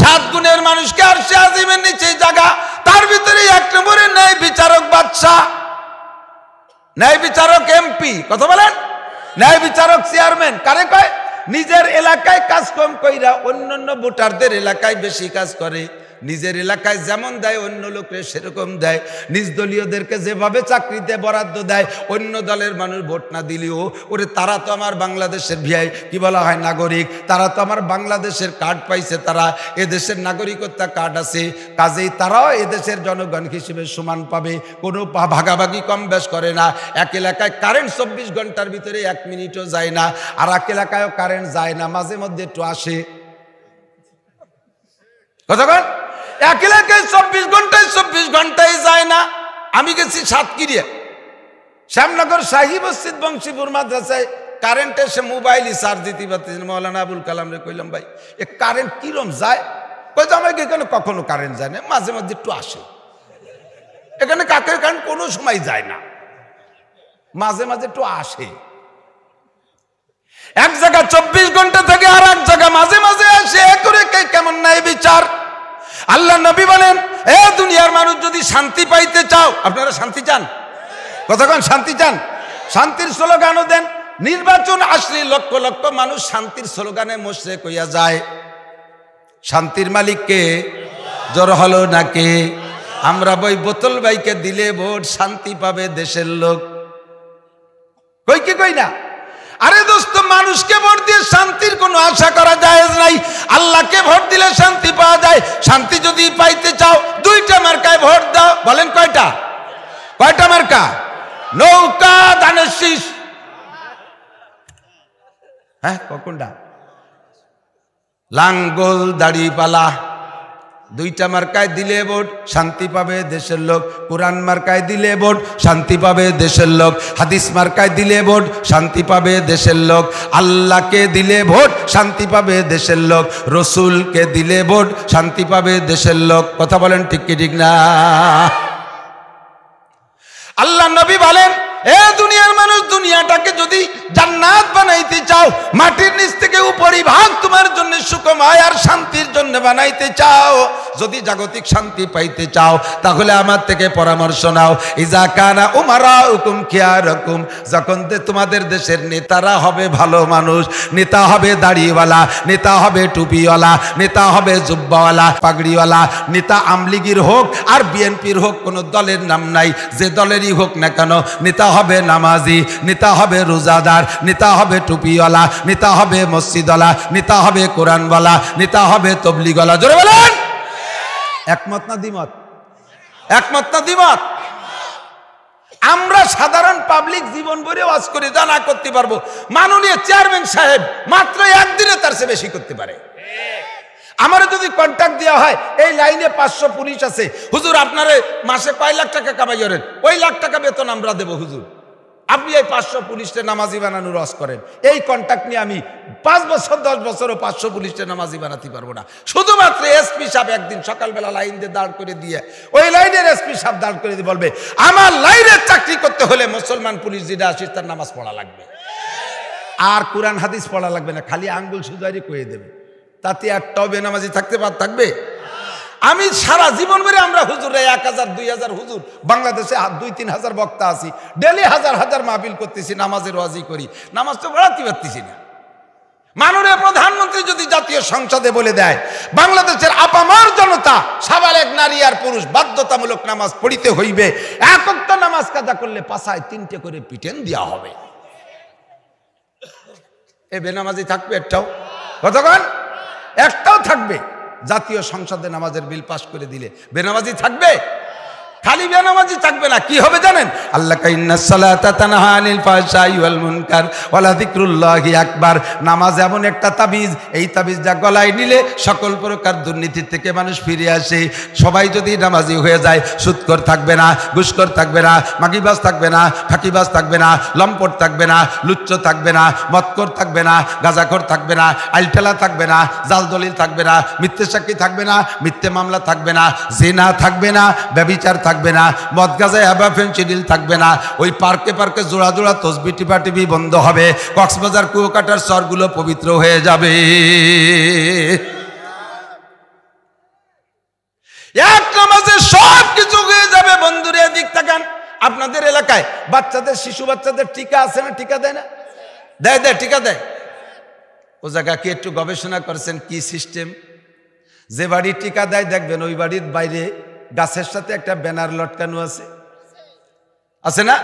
7 গুণের মানুষকে আরশে আজিমের নিচে জায়গা, তার ভিতরে 1 নম্বরে ন্যায় বিচারক বাদশা, ন্যায় বিচারক এমপি। কথা বলেন, ন্যায় বিচারক চেয়ারম্যান কারে কয়? নিজের এলাকায় কাজ কম কইরা অন্যান্য ভোটারদের এলাকায় বেশি কাজ করে। নিজের এলাকায় যেমন দেয় অন্য লোকরে সেরকম দেয়। নিজ দলীয়দেরকে যেভাবে চাকরিতে বরাদ্দ দেয়, অন্য দলের মানুষ ভোট না দিলেও ওরে তারা তো আমার বাংলাদেশের ভিআই কি বলা হয় নাগরিক, তারা তো আমার বাংলাদেশের কার্ড পাইছে, তারা এদেশের নাগরিকত্ব কার্ড আছে, কাজেই তারাও এদেশের জনগণ হিসেবে সমান পাবে, কোনো ভাগাভাগি কম বেশ করে না। এক এলাকায় কারেন্ট 24 ঘন্টার ভিতরে 1 মিনিটও যায় না, আর এক এলাকায়ও কারেন্ট যায় না, মাঝে মধ্যে একটু আসে। কতক্ষণ? এক এলাকায় 24 ঘন্টায় যায় না। আমি গেছি সাতক্ষীরা, শ্যামনগর শাহী মসজিদ বংশীপুর মাদ্রাসায় কারেন্ট এসে মোবাইলই চার্জ দিতে পারতেছি। মৌলানা আবুল কালাম রে কইলাম, ভাই এ কারেন্ট কিরম যায়? কইতো আমাকে এখানে কখনো কারেন্ট যায় না, মাঝে মধ্যে একটু আসে। এখানে কাকের কারেন্ট কোনো সময় যায় না, মাঝে মাঝে একটু আসে। এক জায়গা 24 ঘন্টা থেকে আর এক জায়গা মাঝে মাঝে আসে, করে কেমন নাই বিচার। আল্লাহ নবী বলেন, এ দুনিয়ার মানুষ যদি শান্তি পাইতে চাও, আপনারা শান্তি চান? কতক্ষণ শান্তি চান? শান্তির স্লোগানও দেন। নির্বাচন আসলে লক্ষ লক্ষ মানুষ শান্তির স্লোগানে মুশরিক হইয়া যায়। শান্তির মালিক কে? জোর হলো নাকি? আমরা বই বোতল ভাইকে দিলে ভোট, শান্তি পাবে দেশের লোক। কই কি কই না? আরে দোস্ত, মানুষকে ভোট দিয়ে শান্তির কোনো আশা করা যায় নাই। আল্লাহকে ভোট দিলে শান্তি পাওয়া যায়। শান্তি যদি পাইতে চাও 2টা মার্কায় ভোট দাও। বলেন কয়টা? কয়টা মার্কা? নৌকা, ধানের শীষ। হ্যাঁ, কোনটা? লাঙ্গল, দাড়িপাল্লা। 2টা মার্কায় দিলে ভোট, শান্তি পাবে দেশের লোক। কোরআন মার্কায় দিলে ভোট, শান্তি পাবে দেশের লোক। হাদিস মার্কায় দিলে ভোট, শান্তি পাবে দেশের লোক। আল্লাহকে দিলে ভোট, শান্তি পাবে দেশের লোক। রসুলকে দিলে ভোট, শান্তি পাবে দেশের লোক। কথা বলেন ঠিক কি ঠিক না? আল্লাহ নবী বলেন, এ দুনিয়ার মানুষ, দুনিয়াটাকে যদি জান্নাত বানাইতে চাও, মাটির নিচ থেকে উপরিভাগ তোমার জন্য সুখময় আর শান্তির জন্য বানাইতে চাও, যদি জাগতিক শান্তি পাইতে চাও, তাহলে আমার থেকে পরামর্শ নাও। ইজা কানা উমারাউকুম খিয়ারকুম, যখন তোমাদের দেশের নেতারা হবে ভালো মানুষ, নেতা হবে দাড়িওয়ালা, নেতা হবে টুপিওয়ালা, নেতা হবে জুব্বাওয়ালা, পাগড়িওয়ালা, নেতা আমলিগির হোক আর বিএনপির হোক, কোনো দলের নাম নাই, যে দলেরই হোক না কেন, নেতা হবে নামাজি, নেতা হবে রোজাদার, নেতা হবে টুপিওয়ালা, নেতা হবে মসজিদওয়ালা, নেতা হবে কোরআনওয়ালা, নেতা হবে তবলিগওয়ালা। জোরে বলেন একমত না দ্বিমত? একমত না দ্বিমত? আমরা সাধারণ পাবলিক জীবন ভরে ওয়াজ করে যা না করতে পারবো, মাননীয় চেয়ারম্যান সাহেব মাত্র একদিনে তার চেয়ে বেশি করতে পারে। আমার যদি কন্ট্রাক্ট দেওয়া হয়, এই লাইনে 500 পুলিশ আছে, হুজুর আপনারে মাসে কয় লাখ টাকা কামাই করেন, ওই লাখ টাকা বেতন আমরা দেবো হুজুর, আপনি এই 500 পুলিশে নামাজি বানানোর রস করেন। এই কন্ট্রাক্ট নিয়ে আমি 5 বছর 10 বছরও 500 পুলিশে নামাজি বানাতে পারবো না। শুধুমাত্র এসপি সাহেব একদিন সকালবেলা লাইন দিয়ে দাঁড় করে দিয়ে, ওই লাইনের এসপি সাহেব দাঁড় করে দিয়ে বলবে, আমার লাইনের চাকরি করতে হলে মুসলমান পুলিশ যেটা আসে তার নামাজ পড়া লাগবে, আর কোরআন হাদিস পড়া লাগবে না, খালি আঙ্গুল সুজারি কয়ে দেবে। তাতে একটাও বেনামাজি থাকবে? আমি সারা জীবন ধরে আমরা হুজুর 1000 2000 হুজুর বাংলাদেশে 2-3 হাজার বক্তা আছি, ডেলি হাজার হাজার মাহফিল করতেছি, নামাজের ওয়াজি করি, নামাজ তো পড়াতে পারতেছি না। মাননীয় প্রধানমন্ত্রী যদি জাতীয় সংসদে বলে দেয় বাংলাদেশের আপামর জনতা সাবালেক নারী আর পুরুষ বাধ্যতামূলক নামাজ পড়িতে হইবে, এক ওয়াক্ত নামাজ কাজা করলে পাছায় 3টে করে পিটেন দেওয়া হবে, এ বেনামাজি থাকবে একটাও? কতক্ষণ? একটাও থাকবে? জাতীয় সংসদে নামাজের বিল পাস করে দিলে বেনামাজি থাকবে? খালি বেনামাজি থাকবে না, কি হবে জানেন? আল্লাহ ইন্নাস সালাতা তানহা আনিল ফাহশাই ওয়াল মুনকার ওয়ালা যিকরুল্লাহি আকবার। নামাজ এমন একটা তাবিজ, এই তাবিজ যা গলায় নিলে সকল প্রকার দুর্নীতি থেকে মানুষ ফিরে আসে। সবাই যদি নামাজি হয়ে যায়, সুদখোর থাকবে না, ঘুষখোর থাকবে না, মাগিবাজ থাকবে না, ফাঁকিবাজ থাকবে না, লম্পট থাকবে না, লুচ্চ থাকবে না, মদখোর থাকবে না, গাঁজাখোর থাকবে না, আইলটেলা থাকবে না, জাল দলিল থাকবে না, মিথ্যে সাক্ষী থাকবে না, মিথ্যে মামলা থাকবে না, জিনা থাকবে না, ব্যভিচার থাকবে না, মদ গাঁজা ইয়াবা ফেনসিডিল থাকবে না। ওই পার্কে পার্কে জোড়া জোড়া তসবি টিপাটিপি বন্ধ হবে, কক্সবাজার কুয়াকাটার চরগুলো পবিত্র হয়ে যাবে। এক নামাজে সব কিছু হয়ে যাবে। বন্ধুরা এদিক তাকান, আপনাদের এলাকায় বাচ্চাদের, শিশু বাচ্চাদের টিকা আছে না? টিকা দেয় না? দেয় দেয় টিকা দেয়। ও জায়গা কি একটু গবেষণা করেছেন কি সিস্টেম? যে বাড়ি টিকা দেয় দেখবেন ওই বাড়ির বাইরে গাছের সাথে একটা ব্যানার লটকানো আছে, আছে না?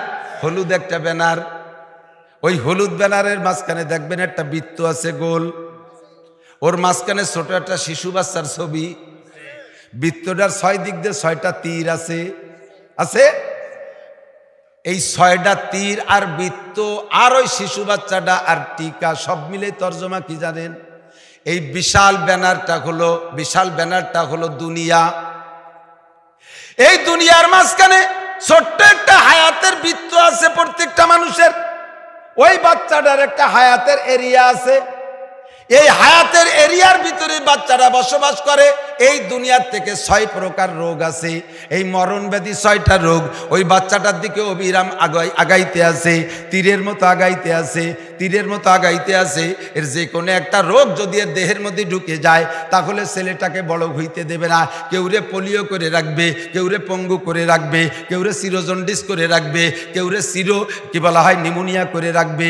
হলুদ একটা ব্যানার, ওই হলুদ ব্যানারের মাঝখানে দেখবেন একটা বৃত্ত আছে গোল, ওর মাঝখানে ছোট একটা শিশু বাচ্চার ছবি, বৃত্তটার 6 দিক দিয়ে 6টা তীর আছে, আছে। এই 6টা তীর আর বৃত্ত আর ওই শিশু বাচ্চাটা আর টিকা সব মিলে তর্জমা কি জানেন? এই বিশাল ব্যানারটা হলো দুনিয়া। এই দুনিয়ার মাঝখানে ছোট্ট একটা হায়াতের বৃত্ত আছে প্রত্যেকটা মানুষের। ওই বাচ্চাটার একটা হায়াতের এরিয়া আছে। এই হায়াতের এরিয়ার ভিতরে বাচ্চারা বসবাস করে। এই দুনিয়ার থেকে 6 প্রকার রোগ আছে। এই মরণ ব্যাধি 6টা রোগ ওই বাচ্চাটার দিকে অবিরাম আগাইতে আছে, তীরের মতো আগাইতে আছে, তীরের মতো আগাইতে আছে। এর যে কোনো একটা রোগ যদি এর দেহের মধ্যে ঢুকে যায় তাহলে ছেলেটাকে বড় হইতে দেবে না। কেউরে পোলিও করে রাখবে, কেউরে পঙ্গু করে রাখবে, কেউরে সিরোজন্ডিস করে রাখবে, কেউরে কি বলা হয় নিউমোনিয়া করে রাখবে,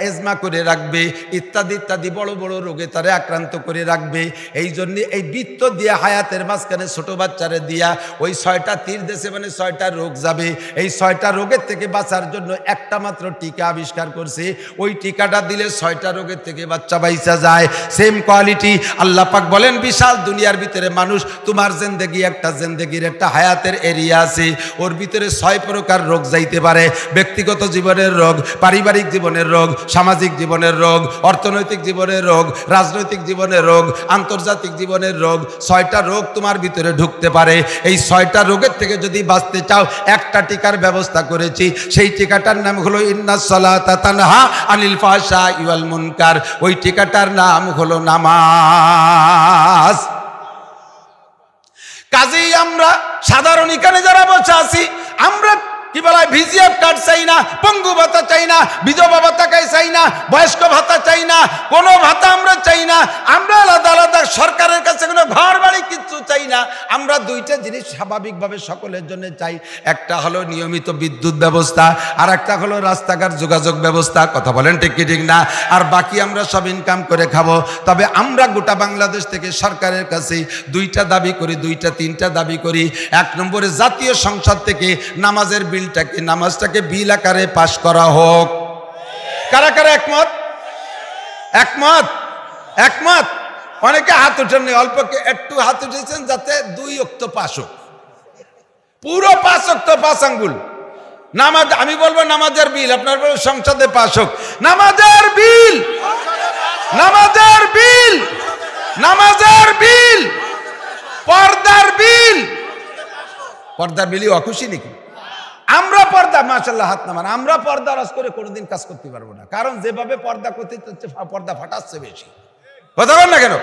এজমা করে রাখবে, ইত্যাদি ইত্যাদি বড় বড় রোগে তারে আক্রান্ত করে রাখবে। এই জন্য এই বৃত্ত দিয়া হায়াতের মাঝখানে ছোট বাচ্চারে দিয়া ওই 6টা তীর দেশে মানে 6টা রোগ যাবে। এই 6টা রোগের থেকে বাঁচার জন্য একটা মাত্র টিকা আবিষ্কার করছে। ওই টিকাটা দিলে 6টা রোগের থেকে বাচ্চা বাইচা যায়। সেম কোয়ালিটি আল্লাহ পাক বলেন বিশাল দুনিয়ার ভিতরে মানুষ, তোমার জিন্দেগির একটা হায়াতের এরিয়া আছে, ওর ভিতরে 6 প্রকার রোগ যাইতে পারে। ব্যক্তিগত জীবনের রোগ, পারিবারিক জীবনের রোগ, সামাজিক জীবনের রোগ, অর্থনৈতিক জীবনের রোগ, রাজনৈতিক জীবনের রোগ, আন্তর্জাতিক জীবনের রোগ, 6টা রোগ তোমার ভিতরে ঢুকতে পারে। এই 6টা রোগের থেকে যদি বাঁচতে চাও একটা টিকার ব্যবস্থা করেছি। সেই টিকাটার নাম হলো ইন্নাস সালাতা তানহা আনিল ফাহশাই ওয়াল মুনকার। ওই টিকাটার নাম হলো নামাজ। কাজেই আমরা সাধারণ এখানে যারা বসে আছি, আমরা কি বলা ভিজিএফ কার্ড চাই না, পঙ্গু ভাতা চাই না, বিধবা ভাতা চাই না, বয়স্ক ভাতা চাই না, কোনো ভাতা আমরা চাই না। আমরা আলাদা আলাদা সরকারের কাছে কোনো ঘর বাড়ি কিচ্ছু চাই না। আমরা 2টা জিনিস স্বাভাবিকভাবে সকলের জন্য চাই। একটা হলো নিয়মিত বিদ্যুৎ ব্যবস্থা, আর একটা হলো রাস্তাঘাট যোগাযোগ ব্যবস্থা। কথা বলেন ঠিক কি ঠিক না? আর বাকি আমরা সব ইনকাম করে খাবো। তবে আমরা গোটা বাংলাদেশ থেকে সরকারের কাছে 2টা দাবি করি, 2-3টা দাবি করি। 1 নম্বরে জাতীয় সংসদ থেকে নামাজটাকে বিল আকারে পাশ করা হোক। কারা কারা একমত? একমত? একমত? অনেকে হাত উঠেননি, অল্পকে একটু হাত উঠেছেন যাতে 2 ওয়াক্ত পাশ হোক, পুরো 5 ওয়াক্ত 5 আঙ্গুল নামাজ। আমি বলবো নামাজের বিল, আপনার বলবো সংসদে পাশ হোক। নামাজের বিল, নামাজের বিল, নামাজের বিল, পর্দার বিল। পর্দার বিলই অখুশি নাকি? আমরা পর্দা, মাশাআল্লাহ হাত নামান, আমরা পর্দা রাজ করে কোনোদিন কাজ করতে পারবো না। কারণ যেভাবে পর্দা করতে হচ্ছে পর্দা ফাটাচ্ছে বেশি। কথা বল না কেন?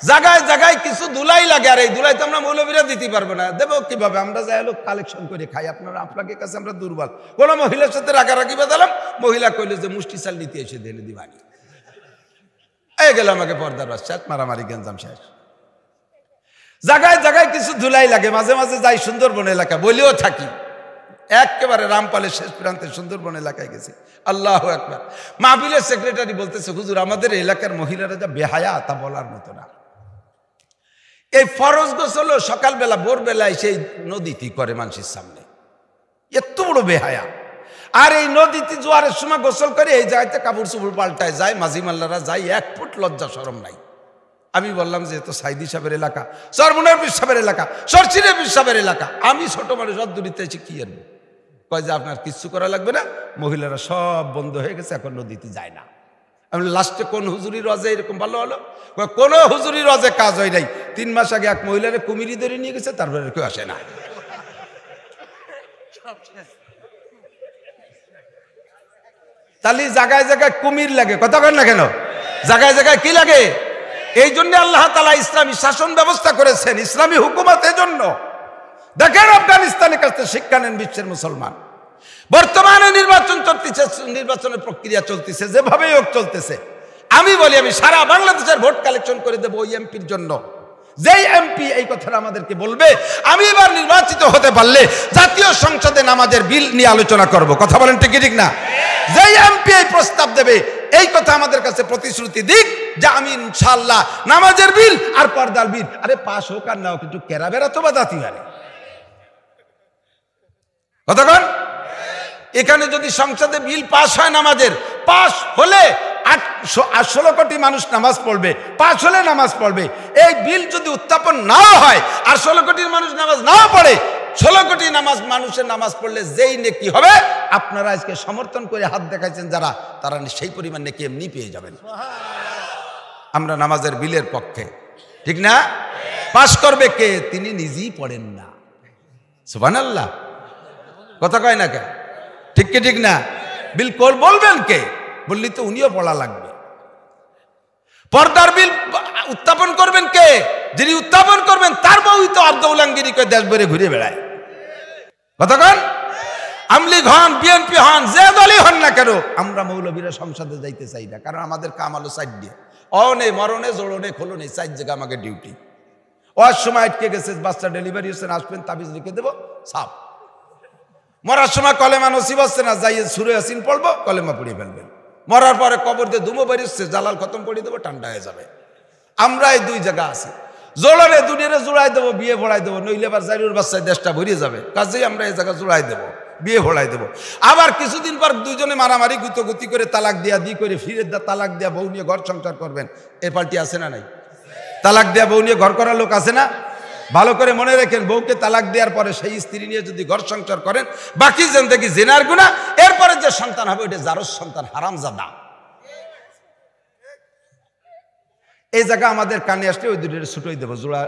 জায়গায় জায়গায় কিছু ধুলাই লাগে, আর এই ধুলাই তো আমরা মৌলবীরা দিতে পারবো না। দেবো কিভাবে? আমরা যাই হলো কালেকশন করে খাই। আপনাকে কাছে আমরা দুর্বল। কোনো মহিলার সাথে রাগারাগি বাঁধালাম, মহিলা কইলে যে মুষ্টি চাল নিতে এসে দেনে দিবানি, এই গেল আমাকে পর্দার বাচ্চা, মারামারি গেঞ্জাম শেষ। জায়গায় জায়গায় কিছু ধুলাই লাগে, মাঝে মাঝে যাই সুন্দরবন এলাকা, বলেও থাকি একেবারে রামপালের শেষ প্রান্তে সুন্দরবন এলাকায় গেছি। আল্লাহু আকবার। মাহফিলের সেক্রেটারি বলতেছে, হুজুর আমাদের এলাকার মহিলারা যা বেহায়া তা বলার মতো না। এই ফরজ গোসল সকালবেলা ভোরবেলায় সেই নদীতে করে মানুষের সামনে, এত বড় বেহায়া। আর এই নদীতে জোয়ারের সময় গোসল করে এই জায়গাতে কাপড় চুপড় পাল্টায় যায়, মাঝি মাল্লারা যায়, 1 ফুট লজ্জা শরম নাই। আমি বললাম যে তো সাইদি সাহেবের এলাকা, সরমুনের পীর সাহেবের এলাকা, সরচিনের পীর সাহেবের এলাকা, আমি ছোট মানুষ অদূরিতে এসে কি আনবো? কয় যে আপনার কিচ্ছু করা লাগবে না, মহিলারা সব বন্ধ হয়ে গেছে, এখন নদীতে যায় না। আমি লাস্টে কোন হুজুরি রজে এরকম ভালো হলো? কোন হুজুরি রজে কাজ হয় নাই। 3 মাস আগে এক মহিলারে কুমিরি ধরে নিয়ে গেছে, তারপরে কেউ আসে না। তাহলে জায়গায় জায়গায় কুমির লাগে, কথা বলেন না কেন? জায়গায় জায়গায় কি লাগে? এই জন্য আল্লাহ তাআলা ইসলামী শাসন ব্যবস্থা করেছেন, ইসলামী হুকুমত। এই জন্য দেখেন আফগানিস্তানের কাছে শিক্ষা নেন বিশ্বের মুসলমান। বর্তমানে নির্বাচন চলতেছে, নির্বাচনের প্রক্রিয়া চলতেছে, যেভাবেই হোক চলতেছে। আমি বলি আমি সারা বাংলাদেশের ভোট কালেকশন করে দেবো ওই এমপির জন্য, যেই এমপি এই কথাটা আমাদেরকে বলবে আমি এবার নির্বাচিত হতে পারলে জাতীয় সংসদে নামাজের বিল নিয়ে আলোচনা করব। কথা বলেন ঠিক ঠিক না? যেই এমপি এই প্রস্তাব দেবে এই কথা আমাদের কাছে প্রতিশ্রুতি দিক যে আমি ইনশাআল্লাহ নামাজের বিল আর পর্দার বিল, আরে পাশ হোক আর না হোক একটু কেরা বেড়া তো বাদাতি পারে কতক্ষণ। এখানে যদি সংসদে বিল পাস হয়, নামাজের পাস হলে 16 কোটি মানুষ নামাজ পড়বে, পাস হলে নামাজ পড়বে। এই বিল যদি উত্থাপন না হয় আর 16 কোটির মানুষ নামাজ না পড়ে, 16 কোটি মানুষের নামাজ পড়লে যেই নেকি হবে, আপনারা আজকে সমর্থন করে হাত দেখাইছেন যারা, তারা সেই পরিমাণ নেকি এমনি পেয়ে যাবেন। আমরা নামাজের বিলের পক্ষে, ঠিক না? পাস করবে কে? তিনি নিজেই পড়েন না। সুবহানাল্লাহ, কথা কয় না কে? ঠিক কি ঠিক না? বিল বলবেন কে? বললি তো উনিও পড়া লাগবে। পর্দার বিল উত্থাপন করবেন কে? যিনি উত্থাপন করবেন তার বউই তো আর্দৌলাঙ্গিরি করে দেশ ভরে ঘুরে বেড়ায়। কতক্ষণ? আমলি হন, বিএনপি হন, যে দলই হন না কেন, আমরা মৌলবীরা সংসদে যাইতে চাই না। কারণ আমাদের কাম হলো সাইড দিয়ে অনে মরণে জোড়নে খোলনে 4 জায়গা আমাকে ডিউটি। ওর সময় আটকে গেছে, বাচ্চা ডেলিভারি হচ্ছে, আসবেন তাবিজ লিখে দেবো, সাপ। মরার সময় কলেমা নসিব হচ্ছে না, যাইয়ে সুরে আসিন পড়বো, কলেমা পড়িয়ে ফেলবেন। মরার পরে কবর দিয়ে ধুমো বেরিয়েছে, জালাল খতম পড়িয়ে দেবো, ঠান্ডা হয়ে যাবে। আমরা এই 2 জায়গা আছে, জোড়ানে দুনিয়ারে জোড়াই দেবো, বিয়ে ভরাই দেবো, নইলে আবার জারির বাচ্চায় দেশটা ভরিয়ে যাবে। কাজেই আমরা এই জায়গা জোড়াই দেবো, বিয়ে ভরাই দেবো। আবার কিছুদিন পর দুজনে মারামারি গুতোগুতি করে তালাক দিয়া দি করে ফিরে তালাক দিয়া বউ নিয়ে ঘর সংসার করবেন। এ পার্টি আছে না নাই? তালাক দেয়া বউ নিয়ে ঘর করার লোক আছে না? ভালো করে মনে রাখেন, বউকে তালাক দেওয়ার পরে সেই স্ত্রী নিয়ে যদি ঘর সংসার করেন, বাকি জিন্দেগি জিনার গুনাহ, এরপরে যে সন্তান হবে ওটা জারজ সন্তান, হারামজাদা। এই জায়গা আমাদের কানে আসলে ওই দুটোর ছুটোই দেবো, জোড়া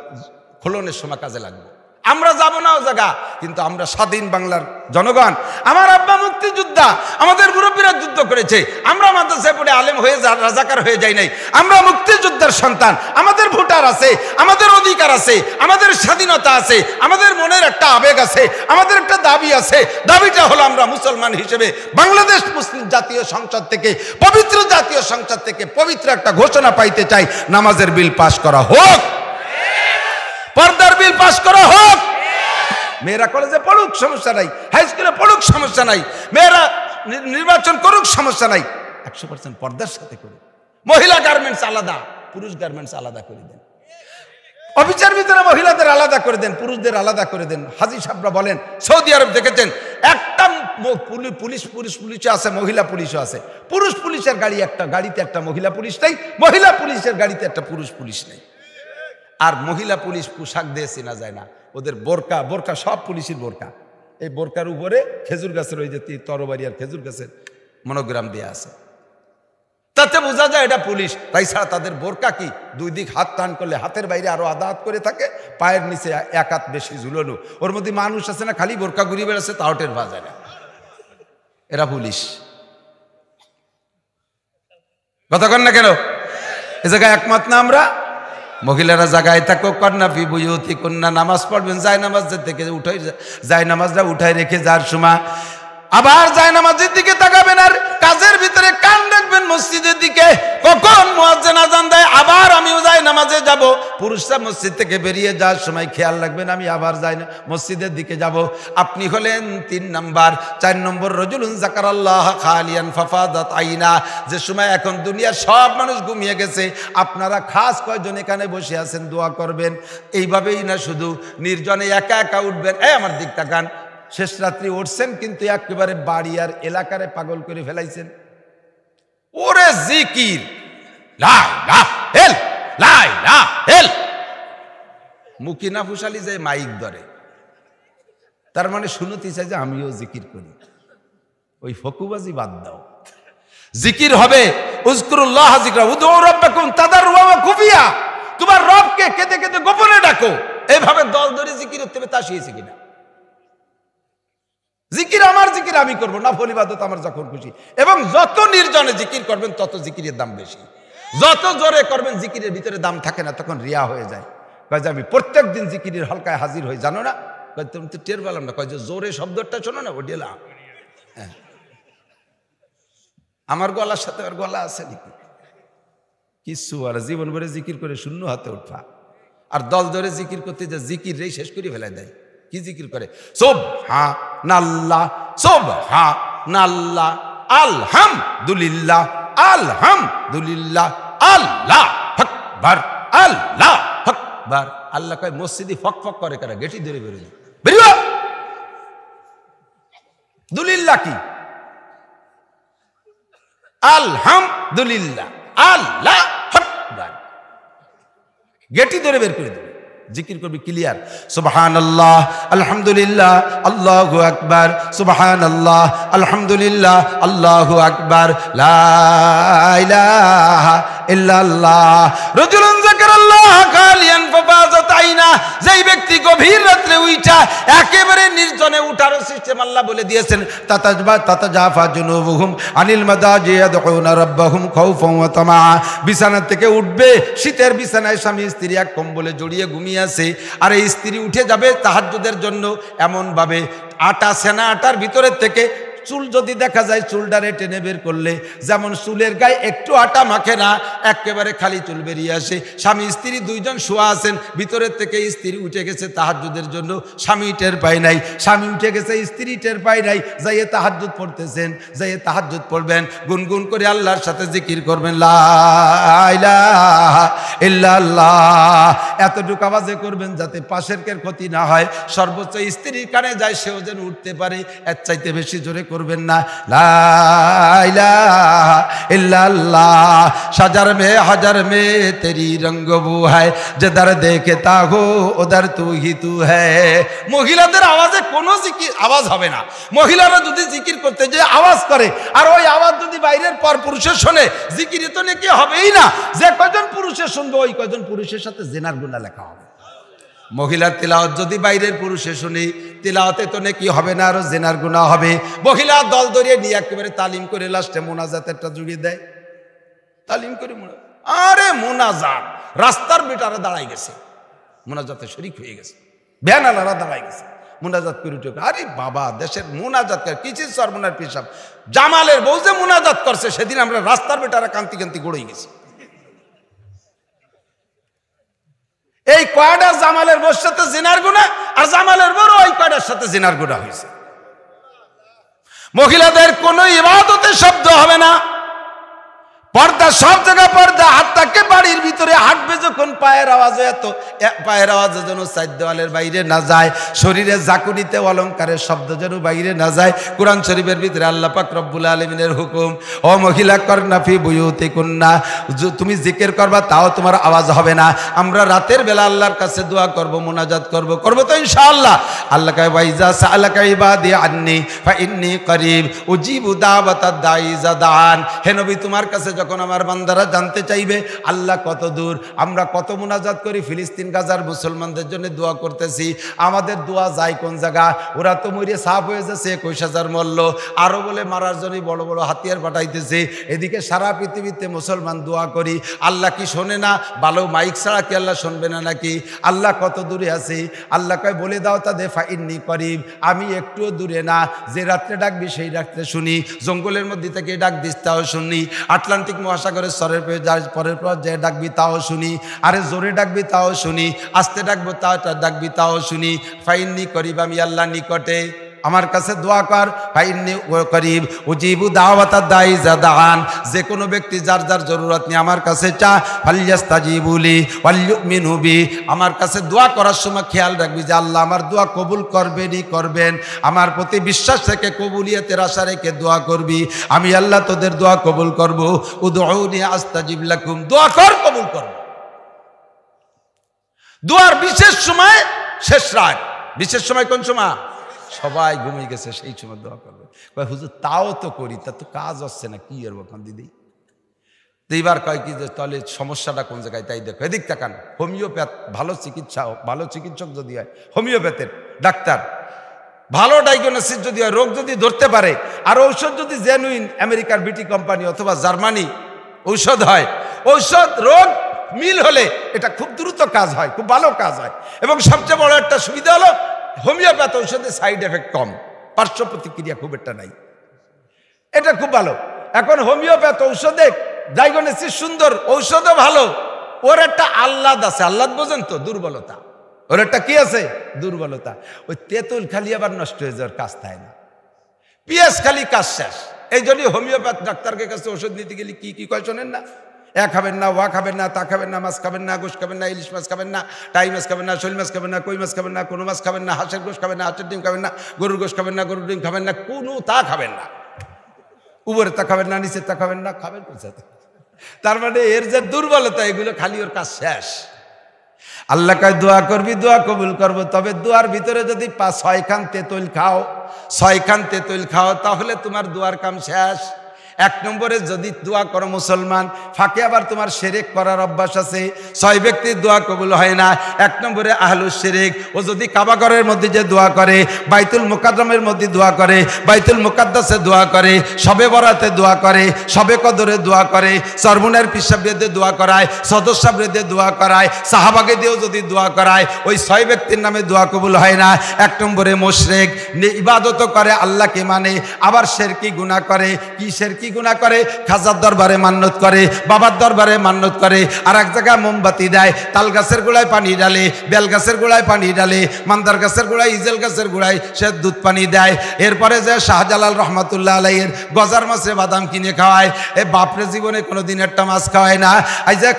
খোলনের সময় কাজে লাগবে। আমরা যাব না ও জায়গা, কিন্তু আমরা স্বাধীন বাংলার জনগণ। আমার আব্বা মুক্তিযোদ্ধা, আমাদের মুরব্বীরা যুদ্ধ করেছে, আমরা মাদ্রাসায় পড়ে আলেম হয়ে রাজাকার হয়ে যাই নাই। আমরা মুক্তিযোদ্ধার সন্তান, আমাদের ভোটার আছে, আমাদের অধিকার আছে, আমাদের স্বাধীনতা আছে, আমাদের মনের একটা আবেগ আছে, আমাদের একটা দাবি আছে। দাবিটা হলো আমরা মুসলমান হিসেবে বাংলাদেশ মুসলিম জাতীয় সংসদ থেকে, পবিত্র জাতীয় সংসদ থেকে পবিত্র একটা ঘোষণা পাইতে চাই, নামাজের বিল পাস করা হোক, পর্দার বিল পাস করা হোক। মেয়েরা কলেজে পড়ুক, সমস্যা নাই, হাই স্কুলে পড়ুক, সমস্যা নাই, মেয়েরা নির্বাচন করুক, সমস্যা নাই, 100% পর্দার সাথে করুক। মহিলা গার্মেন্টস আলাদা, পুরুষ গার্মেন্টস আলাদা করে দেন। অফিসের ভিতরে মহিলাদের আলাদা করে দেন, পুরুষদের আলাদা করে দেন। হাজী সাহেবরা বলেন, সৌদি আরব দেখেছেন, একটা পুলিশে আছে, মহিলা পুলিশও আছে। পুরুষ পুলিশের গাড়ি একটা, গাড়িতে একটা মহিলা পুলিশ নেই, মহিলা পুলিশের গাড়িতে একটা পুরুষ পুলিশ নেই। আর মহিলা পুলিশ পোশাক দিয়ে চেনা যায় না, ওদের বোরকা সব পুলিশের বোরকা। এই বোরকার উপরে খেজুর গাছের ওই যে তরবারি আর খেজুর গাছের মনোগ্রাম দেওয়া আছে, তাতে বোঝা যায় এটা পুলিশ। তাই ছাড়া তাদের বোরকা কি 2 দিক হাত টান করলে হাতের বাইরে আরো আধা হাত করে থাকে, পায়ের নিচে 1 হাত বেশি ঝুলানো। ওর মধ্যে মানুষ আছে না, খালি বোরকা ঘুরিয়ে বেড়াচ্ছে, তাও টের পাওয়া যায় না, এরা পুলিশ। কথা কন না কেন? এ জায়গায় একমত না আমরা? মহিলারা জায়গায় থাকো, কন্যা ফি বুয়ুতি কন্যা, নামাজ পড়বেন, যায় নামাজ থেকে উঠাই, যায় নামাজটা উঠাই রেখে যার সময় আবার যায় নামাজের দিকে তাকাবেন, আর কাজের ভিতরে কান রাখবেন মসজিদের দিকে। কখন মুয়াজ্জিন আযান দেয় আবার আমিও যাই নামাজে যাব, পুরুষরা মসজিদ থেকে বেরিয়ে যাওয়ার সময় খেয়াল রাখবেন আমি আবার যাই না মসজিদের দিকে যাব। আপনি হলেন 3 নাম্বার। 4 নম্বর রজুলুন যাকারাল্লাহ খালিয়ান ফাফাদাত আইনা, যে সময় এখন দুনিয়ার সব মানুষ ঘুমিয়ে গেছে, আপনারা খাস কয়জন এখানে বসে আছেন, দোয়া করবেন। এইভাবেই না শুধু নির্জনে একা একা উঠবেন, এই আমার দিক তাকান, শেষ রাত্রি উঠছেন কিন্তু একেবারে বাড়ি আর এলাকারে পাগল করে ফেলাইছেন। ওরে জিকির, লা ইলাহা ইল লা ইলাহা ইল, মুকিনা ফুসালি যায় মাইক ধরে, তার মানে শুনতে চাই যে আমিও জিকির করি। ওই ফকুবাজি বাদ দাও, জিকির হবে উযকুরুল্লাহ যিকরা উদউ রাব্বাকুম তাদাররুআ ওয়া খুফিয়া, তোমার রবকে কেঁদে কেঁদে গোপনে ডাকো। এইভাবে দল ধরে জিকির করতে হবে, তা শিখেছে কিনা? জিকির আমার জিকির আমি করবো, নফল ইবাদত আমার যখন খুশি। এবং যত নির্জনে জিকির করবেন তত জিকিরের দাম বেশি, যত জোরে করবেন জিকিরের ভিতরে দাম থাকে না, তখন রিয়া হয়ে যায়। কয় যে আমি প্রত্যেক দিন জিকিরের হলকায় হাজির হই, জানো না? কয় তুমি তো টের পেলাম না। কয় যে জোরে শব্দটা শোনো না, ওটা হ্যাঁ, আমার গলার সাথে আর গলা আছে নাকি? কিছু আর জীবন ভরে জিকির করে শূন্য হাতে উঠা, আর দল ধরে জিকির করতে যে জিকির রেই শেষ করে ফেলাই দেয়। কি জিকির করে? সুবহানাল্লাহ সুবহানাল্লাহ, আলহামদুলিল্লাহ, আলহামদুলিল্লাহ, আল্লাহ আকবার, আল্লাহ আকবার। আল্লাহ কয় মসজিদে ফক ফক করে কারা, গেটি ধরে বেরোয় বেরিয়ে। দুলিল্লাহ কি? আলহামদুলিল্লাহ, আল্লাহ আকবার, গেটি ধরে বের করে দেবে। জিকির করবি ক্লিয়ার, সুবহানাল্লাহ আলহামদুলিল্লাহ আল্লাহু আকবার, সুবহানাল্লাহ আলহামদুলিল্লাহ আল্লাহু আকবার, লা ইলাহা ইল্লাল্লাহ। রাজুলুন যাকারাল্লাহ খালিয়ান ফাফাযাত আইনা, যেই ব্যক্তি গভীর রাতে উঠা একেবারে নির্জনে উঠার সিস্টেম আল্লাহ বলে দিয়েছেন, তাতাজাফা জুনুবুহুম আনিল মাদাজি ইয়াদউনা রাব্বাহুম খাউফান ওয়া তামা। বিছানা থেকে উঠবে, শীতের বিছানায় স্বামী স্ত্রী এক কম্বলে জড়িয়ে ঘুমিয়ে আছে, আর এই স্ত্রী উঠে যাবে তাহাজ্জুদের জন্য। এমন ভাবে আটা, সেনা আটার ভিতরের থেকে চুল যদি দেখা যায়, চুলটারে টেনে বের করলে যেমন চুলের গায়ে একটু আটা মাখে না, একেবারে খালি চুল বেরিয়ে আসে। স্বামী স্ত্রী দুইজন শোয়া আছেন, ভিতরের থেকে স্ত্রী উঠে গেছে তাহাজ্জুদের জন্য, স্বামী টের পায় নাই, স্বামী উঠে গেছে স্ত্রী টের পায় নাই। যাইয়ে তাহাজ্জুদ পড়তেছেন, যাইয়ে তাহাজ্জুদ পড়বেন, গুনগুন করে আল্লাহর সাথে জিকির করবেন, লা ইলাহা ইল্লাল্লাহ। এতটুকু আওয়াজে করবেন যাতে পাশের কের ক্ষতি না হয়, সর্বোচ্চ স্ত্রীর কানে যায় সেও যেন উঠতে পারে, এর চাইতে বেশি জোরে করবেন না। লা ইলাহা ইল্লাল্লাহ। সাজার মে হাজার মে তেরি রঙ্গ বু হ্যায়, যেদার দেখতা হো ওদার তু হি তু হ্যায়। মহিলাদের আওয়াজে কোনো জিকির আওয়াজ হবে না। মহিলারা যদি জিকির করতে যে আওয়াজ করে, আর ওই আওয়াজ যদি বাইরের পর পুরুষের শোনে, জিকির তো নাকি হবেই না। যে কয়জন পুরুষের শুনবে, ওই কয়জন পুরুষের সাথে জেনার গুনাহ লেখা হবে। মহিলার তিলাওয়াত যদি বাইরের পুরুষে শুনি, তিলাওয়াতে তো নাকি হবে না, আরো জেনার গুনাহ হবে। মহিলা দল ধরিয়ে নিয়ে একেবারে তালিম করে লাস্টে মোনাজাতেরটা জুড়িয়ে দেয়, তালিম করে আরে মোনাজাত। রাস্তার বেটারা দাঁড়াই গেছে, মোনাজাতে শরীক হয়ে গেছে, ভ্যানালারা দাঁড়াই গেছে, মোনাজাত করে উঠে। আরে বাবা, দেশের মোনাজাত করে কিছু সরমনার পেশাব। জামালের বউ যে মোনাজাত করছে, সেদিন আমরা রাস্তার বেটারা কান্তি কান্তি গড়েই গেছি। এই কয়টা জামালের বউর সাথে জিনার গুনাহ, আর জামালের বড় ওই কয়টার সাথে জিনার গুনাহ হয়েছে। মহিলাদের কোনো ইবাদতে শব্দ হবে না, পর্দা সব জায়গায় পর্দা। হাতটাকে বাড়ির ভিতরে হাঁটবে যখন পায়ের আওয়াজে, এত পায়ের আওয়াজে যেন চার দেওয়ালের বাইরে না যায়, শরীরে জাকুনিতে অলঙ্কারের শব্দ যেন বাইরে না যায়। কোরআন শরীফের ভিতরে আল্লাহ পাক রব্বুল আলামিনের হুকুম, ও মহিলা করনা ফি বুয়ুতিকুন্না, তুমি জিকির করবা তাও তোমার আওয়াজ হবে না। আমরা রাতের বেলা আল্লাহর কাছে দোয়া করব, মুনাজাত করব তো ইনশাআল্লাহ। আল্লাহ কয় ওয়াইজা সাআলাকা ইবাদি আন্নি ফাইন্নী করিব উজিবু দাওয়াতাদ দাঈ ইযা দাআন। হে নবী, তোমার কাছে যখন আমার বান্দারা জানতে চাইবে আল্লাহ কত দূর, আমরা কত মুনাজাত করি, ফিলিস্তিন গাজার মুসলমানদের জন্য দোয়া করতেছি, আমাদের দোয়া যায় কোন জায়গা? ওরা তো মরে সাফ হয়ে যাচ্ছে, 21,000 মরল, আরো বলে মারার জন্য বড় বড় হাতিয়ার পাঠাইতেছে। এদিকে সারা পৃথিবীতে মুসলমান দোয়া করি, আল্লাহ কি শোনে না? ভালো মাইক ছাড়া কি আল্লাহ শুনবে না নাকি? আল্লাহ কত দূরে আছে? আল্লাহ কয় বলে দাও তাদের ফাইন্নি করিব, আমি একটুও দূরে না। যে রাত্রে ডাকবি সেই রাত্রে শুনি, জঙ্গলের মধ্যে থেকে ডাক দিস তাও শুনি, আটলান্টিক মহাসাগরের স্তরের পরের পর যে ডাকবি তাও শুনি, আরে জোরে ডাকবি তাও শুনি, আস্তে ডাকবো তাও ডাকবি তাও শুনি। ফাইন্নি করিব, আমি আল্লাহ নিকটে, আমার কাছে দোয়া কর। ফাইন্নি করিব উজিবু দাওয়াতাদ দাঈ ইযা দাআন। যে কোনো ব্যক্তি যার যার জরুরত নিয়ে আমার কাছে চা, ফালইস্তাজিবু লি ওয়ালইউমিনু বি। আমার কাছে দোয়া করার সময় খেয়াল রাখবি যে আল্লাহ আমার দোয়া কবুল করবেনই করবেন। আমার প্রতি বিশ্বাস রেখে, কবুলিয়তের আশা রেখে দোয়া করবি, আমি আল্লাহ তোদের দোয়া কবুল করব। উদউনি আস্তাজিব লাকুম, দোয়া কর কবুল করব। দোয়ার বিশেষ সময় শেষ রাত। বিশেষ সময় কোন সময়? সবাই ঘুমিয়ে গেছে, সেই সময় দোয়া করবে। কয় হুজুর তাও তো করি, তা তো কাজ হচ্ছে না, কি আর বললাম দিদি। এইবার কয় কি যে তাহলে সমস্যাটা কোন জায়গায়, তাই দেখো এদিক তাকান। হোমিওপ্যাথ ভালো চিকিৎসা, ভালো চিকিৎসক যদি হয়, হোমিওপ্যাথের ডাক্তার, ভালো ডায়াগনোসিস যদি হয়, রোগ যদি ধরতে পারে, আর ঔষধ যদি জেনুইন আমেরিকার বিটি কোম্পানি অথবা জার্মানি ঔষধ হয়, ঔষধ রোগ মিল হলে এটা খুব দ্রুত কাজ হয়, খুব ভালো কাজ হয়। এবং সবচেয়ে বড় একটা সুবিধা হলো হোমিওপ্যাথ ঔষধে সাইড এফেক্ট কম, পার্শ্ব প্রতিক্রিয়া খুব একটা নাই, এটা খুব ভালো। এখন হোমিওপ্যাথ ঔষধে ডায়াগনোসিস সুন্দর, ঔষধও ভালো, ওর একটা আহ্লাদ আছে। আহ্লাদ বোঝেন তো? দুর্বলতা। ওর একটা কি আছে? দুর্বলতা। ওই তেঁতুল খালি আবার নষ্ট হয়ে যাওয়ার কাজ তাই না, পিঁয়াজ খালি কাজ শেষ, এই জন্যই হোমিওপ্যাথ ডাক্তারকে কাছে ওষুধ নিতে গেলে কি কি কয় শোনেন না? খাবেন না, ওয়া খাবেন না, তা খাবেন না, মাছ খাবেন না, গোশ খাবেন না, ইলিশ মাছ খাবেন না, টাই মাছ খাবেন না, শৈল মাছ খাবেন না, কই মাছ খাবেন না, কোনো মাছ খাবেন না, হাঁসের গোশ খাবেন না, হাঁসের ডিম খাবেন না, গরুর গোশ খাবেন না, গরুর ডিম খাবেন না, কোনো তা খাবেন না, উপরে তা খাবেন না, নিচে তা খাবেন না, খাবেন কোথাতে? তার মানে এর যে দুর্বলতা, এগুলো খালি ওর কাজ শেষ। আল্লাহ কয় দোয়া করবি, দোয়া কবুল করবো, তবে দোয়ার ভিতরে যদি 6 খান তেঁতুল খাও, 6 খান তেঁতুল খাও, তাহলে তোমার দোয়ার কাম শেষ। 1 নম্বরে যদি দোয়া করো মুসলমান, ফাঁকে আবার তোমার শিরক করার অভ্যাস আছে, 6 ব্যক্তির দোয়া কবুল হয় না। 1 নম্বরে আহলুস শিরক, ও যদি কাবা ঘরের মধ্যে যে দোয়া করে, বাইতুল মুকাদ্দামের মধ্যে দোয়া করে, বাইতুল মুকাদ্দাসে দোয়া করে, শবে বরাতে দোয়া করে, শবে কদরে দোয়া করে, সরমুনের পিসাবরে দোয়া করায়, সদস্যবরে দোয়া করায়, সাহাবাকে দিয়েও যদি দোয়া করায়, ওই 6 ব্যক্তির নামে দোয়া কবুল হয় না। 1 নম্বরে মুশরিক, ইবাদত করে আল্লাহকে মানে, আবার শিরকি গুনাহ করে। কি শিরকি গুনাহ করে? খাজার দরবারে মান্নত করে, বাবার দরবারে মান্নত করে, আর এক জায়গায় মোমবাতি দেয়, তাল গাছের গোড়ায় পানি ডালে, বেল গাছের গোড়ায় পানি ডালে, মান্দার গাছের গোড়ায়, ইজেল গাছের গোড়ায় সে দুধ পানি দেয়। এরপরে যে শাহজালাল রহমাতুল্লাহ আলাইহির গজার মাছে বাদাম কিনে খাওয়ায়, এ বাপরে জীবনে কোনোদিন একটা মাছ খাওয়ায় না। এই যে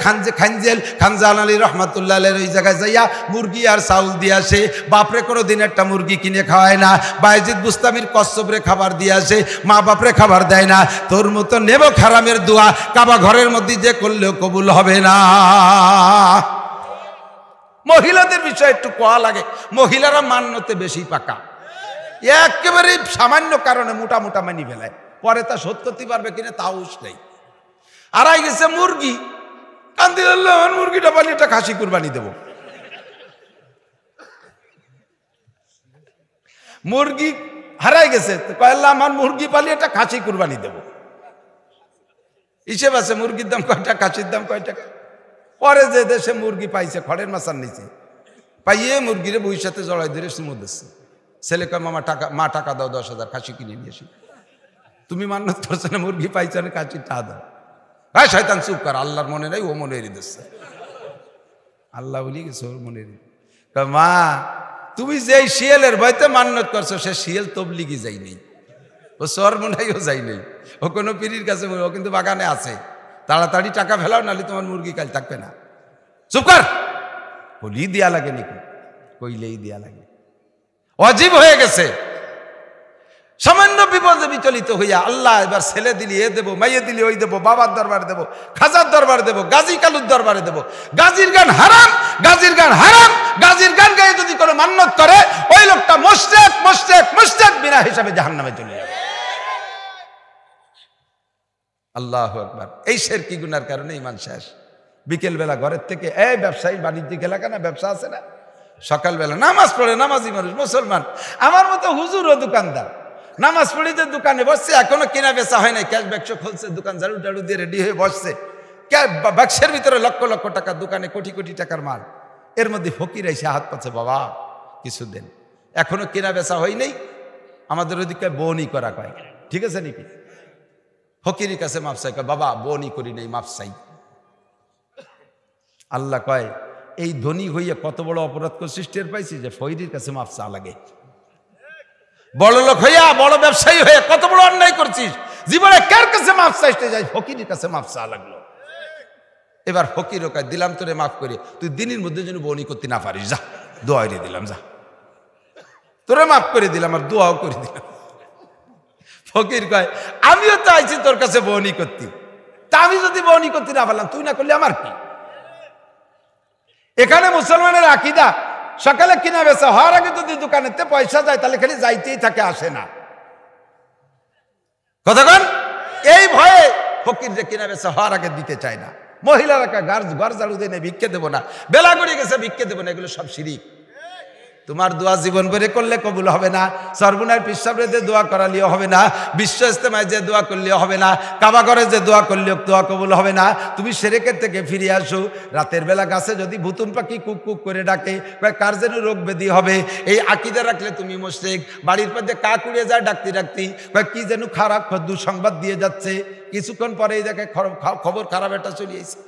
খানজাল আলী রহমাতুল্লাহ আলাইহির ওই জায়গায় যাইয়া মুরগি আর চাউল দিয়ে আসে, বাপরে কোনোদিন একটা মুরগি কিনে খাওয়ায় না। বায়েজিদ বুস্তামির কচ্ছপরে খাবার দিয়ে আসে, মা বাপরে খাবার দেয় না। তোর মতো নেব খারামের দোয়া কাবা ঘরের মধ্যে যে করলেও কবুল হবে না। মহিলাদের বিষয়ে একটু কোয়া লাগে, মহিলারা মান্যতে বেশি পাকা, একেবারে সামান্য কারণে মোটা মোটা মানি ফেলায়, পরে তা শোধ করতে পারবে কিনা তাও নেই। আড়াই গেছে মুরগি, কান্দি আমার মুরগিটা পানি, একটা খাসি কুরবানি দেব। মুরগি হারাই গেছে, কয়াল্লাহ আমার মুরগি পালি, একটা খাসি কুরবানি দেব। হিসেব আছে মুরগির দাম কয়টা, খাসির দাম কয় টাকা। পরে যে দেশে মুরগি পাইছে খড়ের মাছার নিচে, পাইয়ে মুরগিরে বইয়ের সাথে জড়াই ধরে সুমো দিচ্ছে। ছেলে কয় মা টাকা দাও, 10,000 খাসি কিনে নিয়ে আসি। তুমি মান্যত করছো না, মুরগি পাইছো না, খাসি টাকা দাও। হ্যাঁ শয়তান চুপ কর, আল্লাহর মনে নেই, ও মনে এড়িয়ে দিচ্ছে। আল্লাহ বলি গেছে ওর মনে এড়িয়ে। মা তুমি যে শিয়ালের ভয়তে মান্যত করছো, সে শিয়াল তবলিগি যায়নি, ও সর মনেও যাই নেই, ও কোনো পীরির কাছে, ও কিন্তু বাগানে আছে। তাড়াতাড়ি টাকা ফেলাও, নাহলে তোমার মুরগি কাল থাকবে না। চুপ কর, বলি দিয়া লাগে নাকি? কইলেই দিয়া লাগে। অজীব হয়ে গেছে। সামান্য বিপদে বিচলিত হইয়া আল্লাহ এবার ছেলে দিলি এ দেবো, মাইয়ে দিলি ওই দেবো, বাবার দরবারে দেবো, খাজার দরবারে দেবো, গাজী কালুর দরবারে দেবো। গাজীর গান হারাম, গাজীর গান হারাম। গাজীর গান গায়ে যদি কোনো মান্যত করে, ওই লোকটা মুশরিক মুশরিক মুশরিক বিনা হিসাবে জাহান্নামে চলে যাবে। আল্লাহু আকবার। এই শিরকি গুনার কারণে ঈমান শেষ। বিকেলবেলা ঘরের থেকে এই ব্যবসায়ী বাণিজ্যিক এলাকা না, ব্যবসা আছে না, সকালবেলা নামাজ পড়ে, নামাজি মানুষ মুসলমান, আমার মতো হুজুর ও দোকানদার, নামাজ পড়ে যে দোকানে বসছে, এখনো কেনা বেচা হয় নাই, ক্যাশ বাক্স খুলছে, দোকান ঝাড়ু টাড়ু দিয়ে রেডি হয়ে বসছে, বাক্সের ভিতরে লক্ষ লক্ষ টাকা, দোকানে কোটি কোটি টাকার মাল। এর মধ্যে ফকির এসে হাত পাচ্ছে, বাবা কিছু দেন, এখনো কেনা বেচা হয় নাই। আমাদের ওদিকে বনি করা কয়, ঠিক আছে নাকি? ফকিরের কাছে মাপ চাই, কয় বাবা বনি করি নাই, মাপ চাই। আল্লাহ কয় এই ধনী হইয়া কত বড় অপরাধ করছিস টের পাইছি, যে ফকিরের কাছে মাপ চা লাগে। বড় লোক হইয়া, বড় ব্যবসায়ী হয়ে কত বড় অন্যায় করছিস, জীবনে কার কাছে মাপ চাইতে যাই, ফকিরের কাছে মাপ চা লাগলো। এবার ফকির কয় দিলাম তোরে মাফ করে, তুই দিনের মধ্যে যেন বনি করতে না পারিস, যা দোয়া দিয়ে দিলাম, যা তোরে মাফ করে দিলাম, আর দোয়াও করে দিলাম। ফকির কয় আমিও তো আইছি তোর কাছে বনি করতে, তা আমি যদি বনি করতে না পারলাম, তুই না করলে আমার কি? এখানে মুসলমানের আকীদা, সকালে কিনা বেচা হওয়ার আগে যদি দোকানেতে পয়সা যায়, তাহলে খালি যাইতেই থাকে, আসে না। কতক্ষণ এই ভয়ে ফকির যে কিনা বেচা হওয়ার আগে দিতে চায় না। মহিলারা ঘর ঝাড়ু দিয়ে নেই, ভিক্ষে দেবো না, বেলা গড়িয়ে গেছে ভিক্ষে দেবো না, এগুলো সব শিরিক। তোমার দোয়া জীবন ভরে করলে কবুল হবে না, সর্বনার পিসাবরে যে দোয়া করালিও হবে না, বিশ্ব ইস্তেমায় যে দোয়া করলেও হবে না, কাবা ঘরে যে দোয়া করলেও দোয়া কবুল হবে না। তুমি শিরকের থেকে ফিরে আসো। রাতের বেলা গাছে যদি ভুতুম পাখি কুক কুক করে ডাকে, কার যেন রোগ ব্যাধি হবে, এই আকীদা রাখলে তুমি মুশরিক। বাড়ির মধ্যে কাক উড়ে যায় ডাকতে ডাকতে, কি যেন খারাপ দুঃসংবাদ দিয়ে যাচ্ছে, কিছুক্ষণ পরেই দেখে খবর খারাপ একটা চলিয়েছে।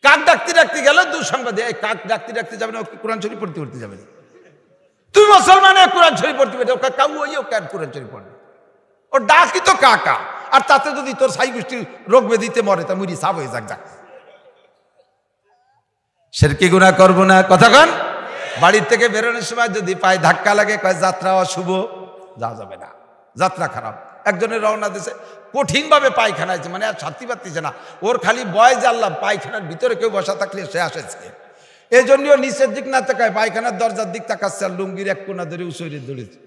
কাক ডাকতে ডাকতে গেল দুঃসংবাদ, এই কাক ডাকতে ডাকতে যাবে না, কোরআন শরীফ পড়তে পড়তে যাবে না। তুই মুসলমান, কোরআন শরীফ পড়তে পারবে, কাউ ওই কোরআন শরীফ পড়বে, ও ডাকি তো কাকা, আর তাতে যদি তোর সাই গোষ্ঠীর রোগ ব্যাধিতে মরে তা মুড়ি সাপ হয়ে যাক। শিরকি গুনাহ করবো না, কথা কন। বাড়ির থেকে বেরোনোর সময় যদি পায়ে ধাক্কা লাগে, কয় যাত্রা অশুভ, যাওয়া যাবে না, যাত্রা খারাপ। একজনের রওনা দিছে, কঠিনভাবে পায়খানায়, মানে আর ছাড়তে পারতেছে না, ওর খালি বয় জানলাম পায়খানার ভিতরে কেউ বসা থাকলে সে আসেছে। এই জন্যও নিচের দিক না তাকায়, পায়খানার দরজার দিক তাকাচ্ছে, আর লুঙ্গির এক কোনা ধরে উসরে দৌড়েছে।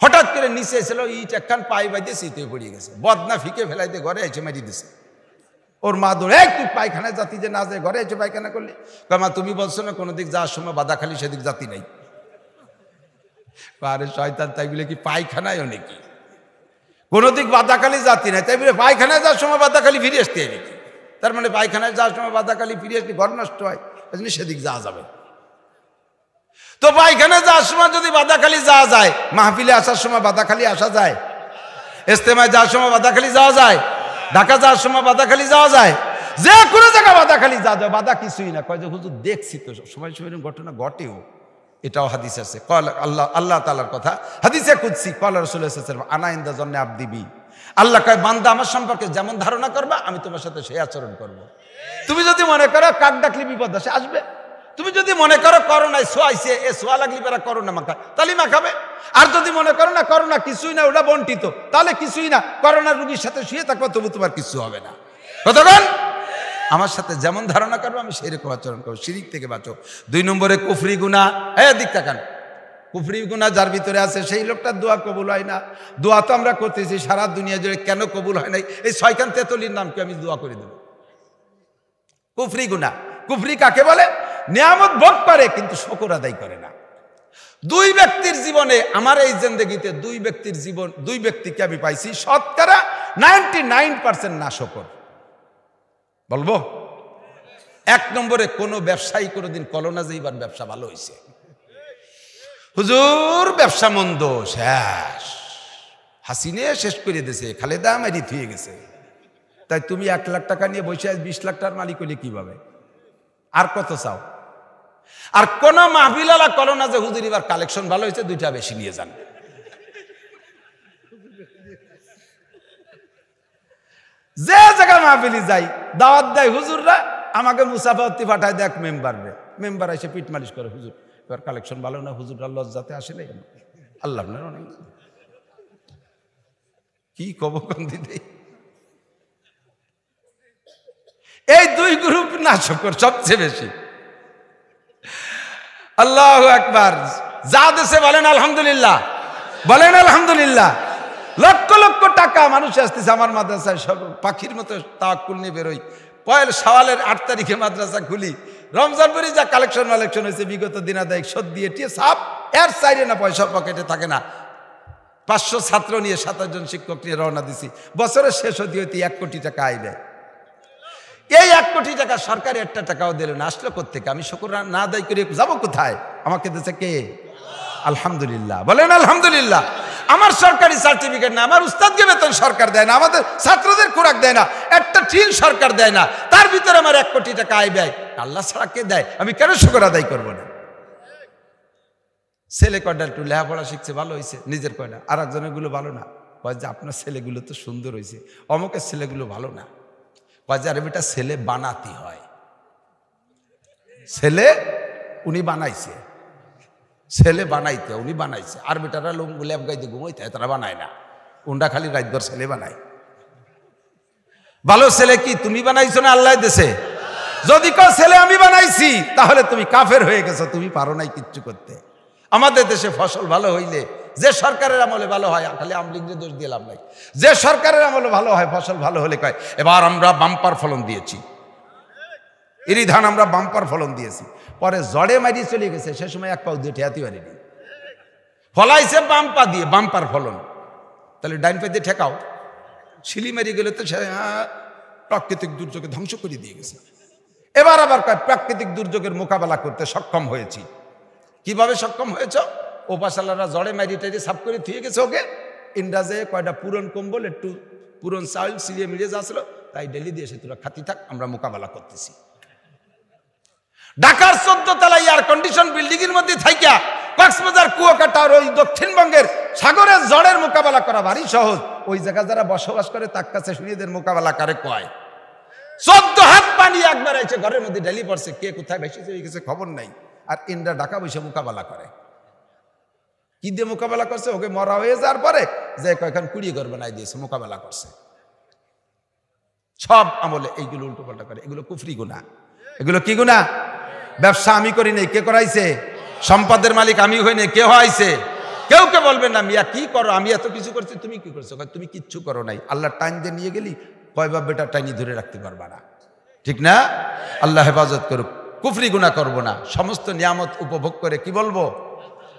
হঠাৎ করে নিচে এসেছিল, ইট একখান পায়ে বাইতে শীতে পড়িয়ে গেছে, বদনা ফিকে ফেলাইতে ঘরে এসে মারি দিছে। ওর মা দৌড়ে, তুই পায়খানায় জাতি যে না যায়, ঘরে এসে পায়খানা করলি? মা তুমি বলছো না কোনো দিক যাওয়ার সময় বাধা খালি, সেদিক জাতি নাই। আরে শয়তান, তাই বলে কি পায়খানায় নাকি কোনো দিক বাদাখালি জাতি নাই, তাই বলে পায়খানায় যাওয়ার সময় বাদাখালি ফিরে আসতে হয় নাকি? তার মানে পায়খানায় যাওয়ার সময় বাদাখালি ফিরে আসলে ঘর নষ্ট হয়, সেদিক যাওয়া যাবে। তো পায়খানায় যাওয়ার সময় যদি বাদাখালি যাওয়া যায়, মাহফিলে আসার সময় বাদাখালি আসা যায়, ইজতেমায় যাওয়ার সময় বাদাখালি যাওয়া যায়, ঢাকা যাওয়ার সময় বাদাখালি যাওয়া যায়, যে কোনো জায়গায় বাদাখালি যাওয়া যায়। বাদা কিছুই না, কয় যে হুজুর দেখছি তো সময় সময় ঘটনা ঘটেও। এটাও হাদিস আছে, আল্লাহ তাআলার কথা, হাদিসে কুদসি, ক্বালা রাসূলুল্লাহ সাল্লাল্লাহু আলাইহি ওয়াসাল্লাম, আনা ইনদা যন্নি আবদি বি। আল্লাহ কয়, বান্দা আমার সম্পর্কে যেমন ধারণা করবা, আমি তোমার সাথে সেই আচরণ করব। তুমি যদি মনে করো কাক ডাকলে বিপদ আসে, আসবে। তুমি যদি মনে করো করোনায় ছোঁয়াইছে, এ ছোঁয়া লাগলি বেড়া করোনা মাখা, তাহলে মাখাবে। আর যদি মনে করো না করোনা কিছুই না, ওটা বন্টিত, তাহলে কিছুই না, করোনা রোগীর সাথে শুয়ে থাকবো, তবু তোমার কিছু হবে না। কতক্ষণ আমার সাথে যেমন ধারণা করবো, আমি সেই রকম আচরণ করবো। শিরিক থেকে বাঁচো। 2 নম্বরে কুফরি গুনাহ। দিক তাকান, কুফরি গুনাহ যার ভিতরে আছে, সেই লোকটার দোয়া কবুল হয় না। দোয়া তো আমরা করতেছি সারা দুনিয়া জুড়ে, কেন কবুল হয় নাই? এই শয়তান তেতলির নামকে আমি দোয়া করে দেব। কুফরি গুনাহ। কুফরি কাকে বলে? নিয়ামত ভোগ করে কিন্তু শুকর আদায় করে না। 2 ব্যক্তির জীবনে, আমার এই জিন্দেগিতে 2 ব্যক্তির জীবন, 2 ব্যক্তিকে আমি পাইছি শতকরা 99% না শুকর। বলবো 1 নম্বরে, কোন ব্যবসায়ী কোনোদিন কলনা যাইবার ব্যবসা ভালো হয়েছে, হুজুর ব্যবসা মন্দ, শেষ, হাসিনে শেষ করে দিয়েছে, খালেদা মারি থুয়ে গেছে। তাই তুমি 1 লাখ টাকা নিয়ে বসে 20 লাখ টাকার মালিক হলে কিভাবে? আর কত চাও? আর কোন মাহফিলালা কলনা যে হুজুর এবার কালেকশন ভালো হয়েছে, 2টা বেশি নিয়ে যান। যে জায়গা মাহফিলি যাই, দাওয়াত দেয় হুজুররা, আমাকে মুসাফাতি পাঠায় দেখ মেম্বার এসে পিঠ মালিশ করে, হুজুর এবার কালেকশন ভালো না, হুজুররা লজ্জাতে আসে নাই। আল্লাহ অনেক কি কব কোন দিতে। এই 2 গ্রুপ না শুকর সবচেয়ে বেশি। আল্লাহু আকবার। যা দেশে বলেন আলহামদুলিল্লাহ, বলেন আলহামদুলিল্লাহ। লক্ষ লক্ষ টাকা মানুষ আসতেছে আমার মাদ্রাসায়, সব পাখির মতো তাওয়াক্কুল নিয়ে বেরোই। পয়লা শাওয়ালের 8 তারিখে মাদ্রাসা খুলি, রমজান পরে যা কালেকশন হয়েছে বিগত দিনাদায়ক শোধ দিয়ে টিয়ে সাপ, এর চাইরে না পয়সা পকেটে থাকে না। 500 ছাত্র নিয়ে 27 জন শিক্ষক নিয়ে রওনা দিছি। বছরের শেষ হতে হইতে 1 কোটি টাকা আয় দেয়। এই 1 কোটি টাকা সরকারি 1টা টাকাও দিল না, আসলো কোত্থেকে? আমি শুকর না আদায় করে যাবো কোথায়? আমাকে দিয়েছে কে? আলহামদুলিল্লাহ, বলেন আলহামদুলিল্লাহ। আমার সরকারি সার্টিফিকেট না, আমার উস্তাদকে বেতন সরকার দেয় না, আমাদের ছাত্রদের খোরাক দেয় না, একটা টিন সরকার দেয় না, তার ভিতরে আমার 1 কোটি টাকা আয় ব্যয়। আল্লাহ ছাড়া কে দেয়? আমি কেন শুকর আদায় করবো না? ছেলে কয়টা একটু লেখাপড়া শিখছে, ভালো হয়েছে, নিজের কয়টা। আর একজনের গুলো ভালো না, কয় যে আপনার ছেলেগুলো তো সুন্দর হয়েছে, অমুকের ছেলেগুলো ভালো না। কয় যে আরে বেটা, ছেলে বানাতে হয়, ছেলে উনি বানাইছে, ছেলে বানাইতে উনি বানাইছে, আর বেটারা ল্যাব গাইতে ঘুমাইতে হয়, তারা বানায় না। উন্ডা খালি রাতভর ছেলে বানায়। ভালো ছেলে কি তুমি বানাইছো না আল্লাহ দেশে? যদি কেউ ছেলে আমি বানাইছি, তাহলে তুমি কাফের হয়ে গেছো, তুমি পারো নাই কিচ্ছু করতে। আমাদের দেশে ফসল ভালো হইলে, যে সরকারের আমলে ভালো হয়, খালি আমলিগের দোষ দিয়ে লাভ নাই, যে সরকারের আমলে ভালো হয়, ফসল ভালো হলে কয় এবার আমরা বাম্পার ফলন দিয়েছি, এরই ধান আমরা বাম্পার ফলন দিয়েছি। পরে জড়ে মারি চলে গেছে, সে সময় 1 পাও দিয়ে ঠেয়াতে পারিনি, ফলাইছে বাম্পা দিয়ে, বাম্পার ফলন। তাহলে ডাইন পাই দিয়ে ঠেকাও, শিলি মারি গেলে তো সে প্রাকৃতিক দুর্যোগে ধ্বংস করে দিয়ে গেছে। এবার আবার কয় প্রাকৃতিক দুর্যোগের মোকাবেলা করতে সক্ষম হয়েছি। কিভাবে সক্ষম হয়েছ? ওপাশালারা জড়ে মারি টাইরে সাফ করে থুয়ে গেছে ওকে। ইন্দ্রাজে কয়টা পুরন কম্বল, একটু পুরন চাউল সিরিয়ে মিলিয়ে যাচ্ছিল, তাই ডেলি দিয়ে সে তোরা খাতি থাক, আমরা মোকাবেলা করতেছি। ঢাকার 14 তলা এয়ার কন্ডিশন বিল্ডিং এর মধ্যে থাইকা কক্সবাজার কুয়াকাটার ওই দক্ষিণবঙ্গের সাগরের ঝড়ের মোকাবেলা করা ভারী সহজ, ওই জায়গা যারা বসবাস করে তার কাছে শুনিদের মোকাবেলা করে কয় 14 হাত পানি একবার এসে ঘরের মধ্যে ঢেলি পড়ছে, কে কোথায় ভেসে চলে গেছে খবর নাই। আর ইন্দ্রা ঢাকা বসে মোকাবেলা করে, কি দিয়ে মোকাবেলা করছে? ওকে মরা হয়ে যাওয়ার পরে যে কয়েকখান কুড়িয়ে ঘর বানাই দিয়েছে, মোকাবেলা করছে। সব আমলে এইগুলো উল্টো পাল্টা করে, এগুলো কুফরি গুনাহ। এগুলো কি গুনাহ? ব্যবসা আমি করি নাই, কে করাইছে? সম্পদের মালিক আমি হই নাই, কে হইছে? কেউ কে বলবেন না মিয়া কি করো, আমি এত কিছু করছি, তুমি কি করছো? তুমি কিচ্ছু করো নাই, আল্লাহ টাইম দিয়ে নিয়ে গেলি, কয়বার বেটা টাইনি ধরে রাখতে পারবা না, ঠিক না? আল্লাহ হেফাজত করুক। কুফরি গুনাহ করবো না, সমস্ত নিয়ামত উপভোগ করে কি বলবো?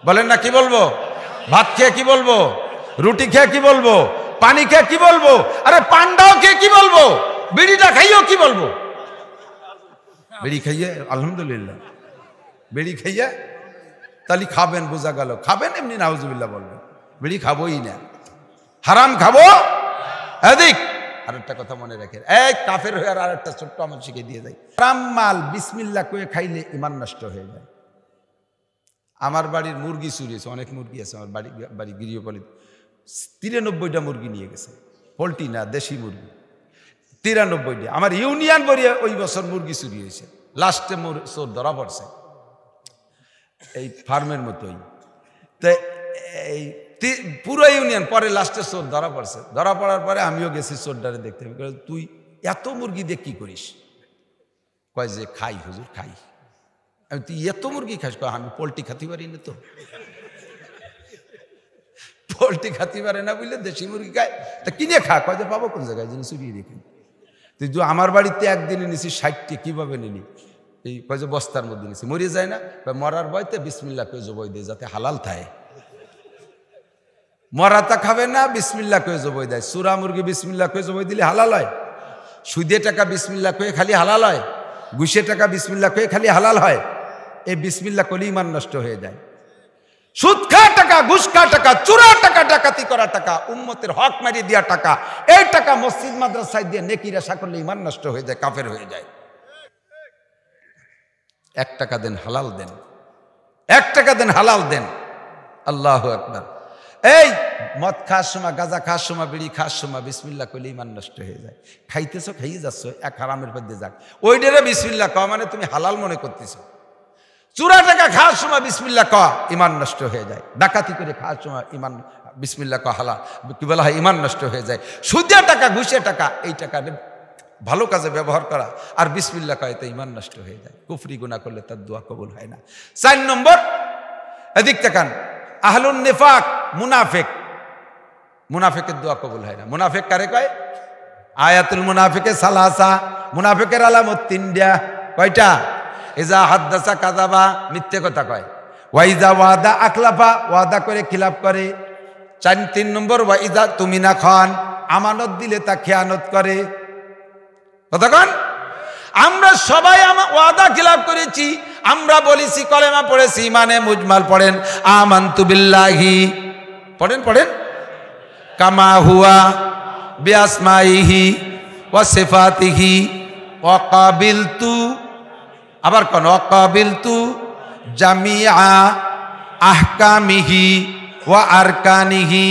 বলেন না কি বলবো? ভাত খেয়ে কি বলবো? রুটি খেয়ে কি বলবো? পানি খেয়ে কি বলবো? আরে পান্ডাও খেয়ে কি বলবো? বিড়িটা খাইও কি বলবো? বিড়ি খাইয়ে আলহামদুলিল্লাহ, বিড়ি খাইয়ে তাহলে খাবেন, বোঝা গেল। খাবেন এমনি নাউজুবিল্লাহ বলবেন, বিড়ি খাবোই না। হারাম খাবো এদিক। আর একটা কথা মনে রাখেন, এই কাফের হয়ে আর একটা ছোট্ট আমল শিখে দিয়ে যায়। হারাম মাল বিসমিল্লাহ করে খাইলে ঈমান নষ্ট হয়ে যায়। আমার বাড়ির মুরগি চুরি হয়েছে, অনেক মুরগি আছে আমার বাড়ি গৃহপালিত, 93টা মুরগি নিয়ে গেছে, পোল্ট্রি না দেশি মুরগি 93টা। আমার ইউনিয়ন বরিয়ে ওই বছর মুরগি চুরি হয়েছে, লাস্টে চোর ধরা পড়ছে, এই ফার্মের মতোই। তো এই পুরো ইউনিয়ন, পরে লাস্টে চোর ধরা পড়ছে। ধরা পড়ার পরে আমিও গেছি চোরটারে দেখতে। তুই এত মুরগি দিয়ে কি করিস? কয় যে খাই হুজুর, খাই। আমি তুই এত মুরগি খাস? আমি পোল্ট্রি খাতে পারি না, তো পোল্ট্রি খাতে পারে না বুঝলে দেশি মুরগি খায়, তা কিনে খা। কয় যে পাবো কোন জায়গায়, যিনি চুরিয়ে রেখে। তুই আমার বাড়িতে একদিনে নিছি 60টি, কিভাবে নিলি? এই কয় যে বস্তার মধ্যে নিছি। মরে যায় না? মরার বয়তে বিসমিল্লাহ কয়ে জবই দেয় যাতে হালাল থাকে। মরাতা খাবে না, বিসমিল্লাহ কয়ে জবই দেয়। চূড়া মুরগি বিসমিল্লাহ কয়ে জবই দিলে হালাল হয়? সুদে টাকা বিসমিল্লাহ কয়ে খালি হালাল হয়? ঘুষে টাকা বিসমিল্লাহ কয়ে খালি হালাল হয়? এই বিসমিল্লাহ করলে ঈমান নষ্ট হয়ে যায়। সুদ খাওয়া টাকা, ঘুষ খাওয়া টাকা, চোরা টাকা, ডাকাতি করা টাকা, উম্মতের হক মারিয়ে দেওয়া টাকা, এই টাকা মসজিদ মাদ্রাসায় দিয়ে নেকির আশা করলে ঈমান নষ্ট হয়ে যায়, কাফের হয়ে যায়। 1 টাকা দেন, হালাল দেন, 1 টাকা দেন, হালাল দেন। আল্লাহু আকবার। এই মদ খাওয়ার সময়, গাঁজা খাওয়ার সময়, বিড়ি খাওয়ার সময় বিসমিল্লাহ করলে ঈমান নষ্ট হয়ে যায়। খাইতেছো, খাইয়ে যাচ্ছ, এক হারামের মধ্যে যাক, ওইটারে বিসমিল্লাহ কওয়া মানে তুমি হালাল মনে করতেছো। চূড়া টাকা খাওয়ার সময় বিসমিল্লাহ কওয়া, ঈমান নষ্ট হয়ে যায়। ডাকাতি করে খাওয়ার সময় ঈমান বিসমিল্লাহ কওয়া হালাল, কি বলা হয়, ঈমান নষ্ট হয়ে যায়। সুদে টাকা, ঘুষে টাকা, এই টাকা ভালো কাজে ব্যবহার করা আর বিসমিল্লাহ কয় তো ঈমান নষ্ট হয়ে যায়। কুফরি গুনাহ করলে তার দোয়া কবুল হয় না। 4 নম্বর, এদিক তাকান, আহলুন নিফাক, মুনাফিক। মুনাফিকের দোয়া কবুল হয় না। মুনাফিক কারে কয়? আয়াতুল মুনাফিকে সালাসা, মুনাফিকের আলামত 3টা। কয়টা? ইজা হাদ্দাসা কাযাবা, মিথ্যে কথা কয়। ওয়াইজা ওয়াদা আখলাফা, ওয়াদা করে খিলাফ করে। 3 নম্বর, ওয়াইজা তুমিনা খান, আমানত দিলে তা খেয়ানত করে। কতক্ষণ? আমরা সবাই ওয়াদা খিলাফ করেছি। আমরা বলেছি, কলেমা পড়েছি, ইমানে মুজমাল পড়েন, আমানতু বিল্লাহি পড়েন, পড়েন, কামা হুয়া বিআসমাইহি ওয়া সিফাতিহি ওয়া কাবিলতু, আবার কোন ওয়া কাবিলতু জামিআ আহকামিহি ওয়া আরকানিহি।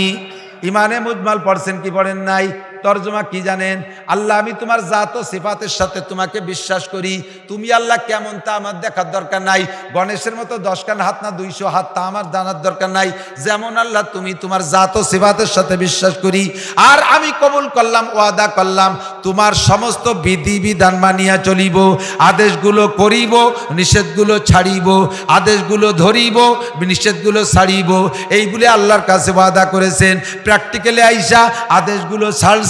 ইমানে মুজমাল পড়ছেন কি পড়েন নাই? তর্জমা কি জানেন? আল্লাহ, আমি তোমার জাত ও সিফাতের সাথে তোমাকে বিশ্বাস করি। তুমি আল্লাহ কেমন তা আমার দেখার দরকার নাই। গণেশের মতো 10 কান হাত না 200 হাত তা আমার জানার দরকার নাই। যেমন আল্লাহ তুমি, তোমার জাত ও সিফাতের সাথে বিশ্বাস করি। আর আমি কবুল করলাম, ওয়াদা করলাম, তোমার সমস্ত বিধি বিধান মানিয়া চলিব, আদেশগুলো করিব, নিষেধগুলো ছাড়িব, আদেশগুলো ধরিব, নিষেধগুলো ছাড়িব। এই বলে আল্লাহর কাছে ওয়াদা করেছেন। প্র্যাকটিক্যালি আইসা আদেশগুলো ছাড়ছেন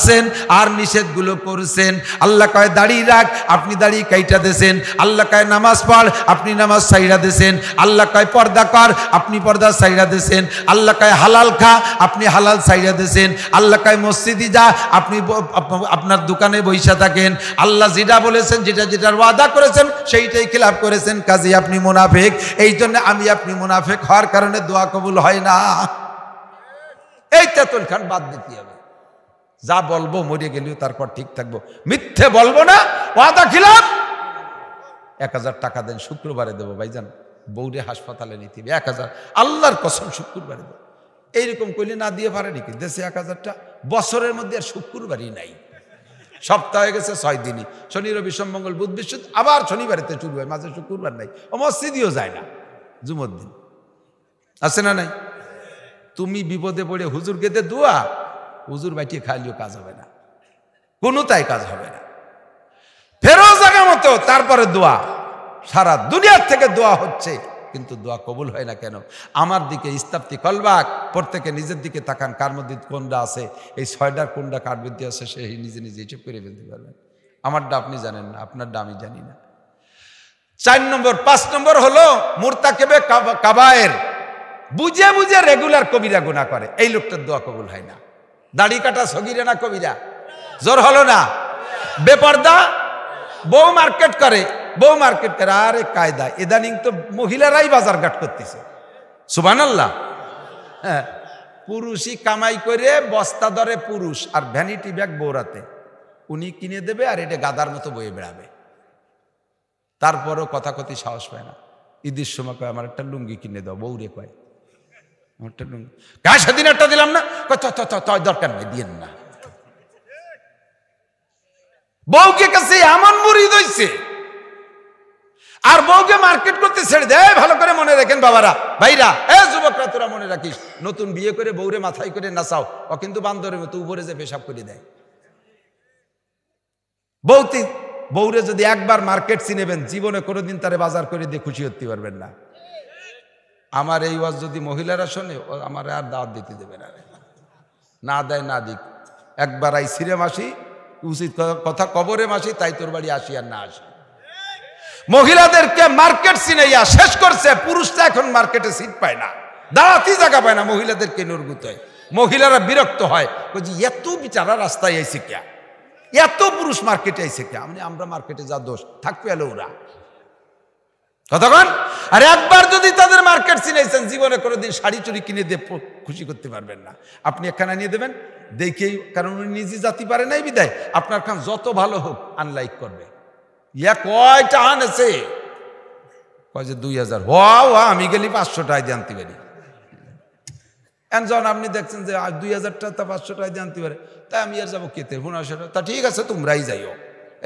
আর নিষেধগুলো করছেন। আল্লাহ কয় দাড়ি রাখ, আপনি দাড়ি কাইটা দেছেন। আল্লাহ কয় নামাজ পড়, আপনি নামাজ ছাইড়া দেছেন। আল্লাহ কয় পর্দা কর, আপনি পর্দা ছাইড়া দেছেন। আল্লাহ কয় হালাল খা, আপনি হালাল ছাইড়া দেছেন। আল্লাহ কয় মসজিদে যা, আপনি আপনার দোকানে বইসা থাকেন। আল্লাহ যেটা বলেছেন, যেটার ওয়াদা করেছেন, সেইটাই খিলাফ করেছেন। কাজী আপনি মুনাফিক। এই জন্য আমি আপনি মুনাফিক হওয়ার কারণে দোয়া কবুল হয় না। এই তেতুল খান বাদ দিতে হবে। যা বলবো মরে গেলেও তারপর ঠিক থাকবো, মিথ্যে বলবো না, ওয়াদা খিলাফ। 1000 টাকা দেন, শুক্রবারে দেবো ভাইজান, বউরে হাসপাতালে নিতে হবে 1000, আল্লাহর কসম শুক্রবারে দেবো। এইরকম করলে না দিয়ে পারে নাকি দেশে 1000টা? বছরের মধ্যে আর শুক্রবারই নাই, সপ্তাহ হয়ে গেছে 6 দিনই, শনি রবি সোম মঙ্গল বুধ বৃহস্পতি, আবার শনিবারেতে শুরু হয়, মাঝে শুক্রবার নাই, ও মসজিদেও যায় না, জুমার দিন আছে না নাই? তুমি বিপদে পড়ে হুজুর গেতে দোয়া, হুজুর বাইটিয়ে খাইলেও কাজ হবে না, কোনো তাই কাজ হবে না। ফেরো জায়গা মতো তারপরে দোয়া, সারা দুনিয়ার থেকে দোয়া হচ্ছে, কিন্তু দোয়া কবুল হয় না কেন? আমার দিকে ইস্তাফতি কলবাক, প্রত্যেকে নিজের দিকে তাকান, কার মধ্যে কোনটা আছে, এই 6টার কোনটা কার মধ্যে আছে সে নিজে নিজে হিসেব করে ফেলতে পারবেন। আমারটা আপনি জানেন না, আপনারটা আমি জানি না। 4 নম্বর 5 নম্বর হলো মুরতাকিবে কাবায়ের, বুঝে বুঝে রেগুলার কবিরা গুনাহ করে, এই লোকটার দোয়া কবুল হয় না। দাড়ি কাটা সগীরা না কবিরা? জোর হলো না? বেপর্দা, বউ মার্কেট করে, বউ মার্কেট করে, আরে কায়দা, ইদানিং তো মহিলারাই বাজার ঘাট করতেছে, সুবহানাল্লাহ। হ্যাঁ, পুরুষই কামাই করে বস্তা ধরে পুরুষ, আর ভ্যানিটি ব্যাগ বউরাতে উনি কিনে দেবে, আর এটা গাদার মতো বয়ে বেড়াবে, তারপরও কথাকথি সাহস পায় না। ঈদের সময় কয় আমার একটা লুঙ্গি কিনে দাও, বউরে কয় আমারটা লুঙ্গি, কার সেদিন একটা দিলাম না, দরকার নেই দিয়েন না। বউকে কাছে এমন মুরিদ হইছে, আর বউকে মার্কেট করতে ছেড়ে দেয়। ভালো করে মনে রাখেন বাবারা, ভাইরা, যুবকরা তোরা মনে রাখিস, নতুন বিয়ে করে বউরে মাথায় করে নাচাও, ও কিন্তু বান্দরের মতো উপরে যে পেশাব করে দেয়। বউরে যদি একবার মার্কেট চিনেবেন, জীবনে কোনোদিন তারে বাজার করে দিয়ে খুশি হতে পারবেন না। আমার এই ওয়াজ যদি মহিলারা শোনে, আমার আর দাওয়াত দিতে দেবে না, না দেয় না দিক, একবার আই সিরে মাসি, উচিত কথা কবরে মাসি, তাই তোর বাড়ি আসি আর না আসি। মহিলাদেরকে মার্কেট চিনাইয়া শেষ করছে, পুরুষরা এখন মার্কেটে সিট পায় না, দাওয়াতি জায়গা পায় না, মহিলাদেরকে নির্গুত হয়। মহিলারা বিরক্ত হয়, বলছি এত বিচারা রাস্তায় আইসে কে, এত পুরুষ মার্কেটে আইসে কে, আমরা মার্কেটে যা দোষ থাকবে এলো ওরা কতক্ষণ। আর একবার যদি তাদের মার্কেট চিনাইছেন, জীবনে কোনোদিন শাড়ি চুরি কিনে দিয়ে খুশি করতে পারবেন না। আপনি একখানা নিয়ে দেবেন দেখেই, কারণ উনি নিজে জাতি পারে নাই বিদায়, আপনার খান যত ভালো হোক আনলাইক করবে। ইয়া কয়টা আনেছে, কয় যে 2000, আমি গেলি 500 টাকা দিয়ে আনতে পারি। যখন আপনি দেখছেন যে 2000 টাকা 500 টাকা দিয়ে আনতে পারে, তাই আমি আর যাবো কেতে 1500 টাকা, তা ঠিক আছে তোমরাই যাইও,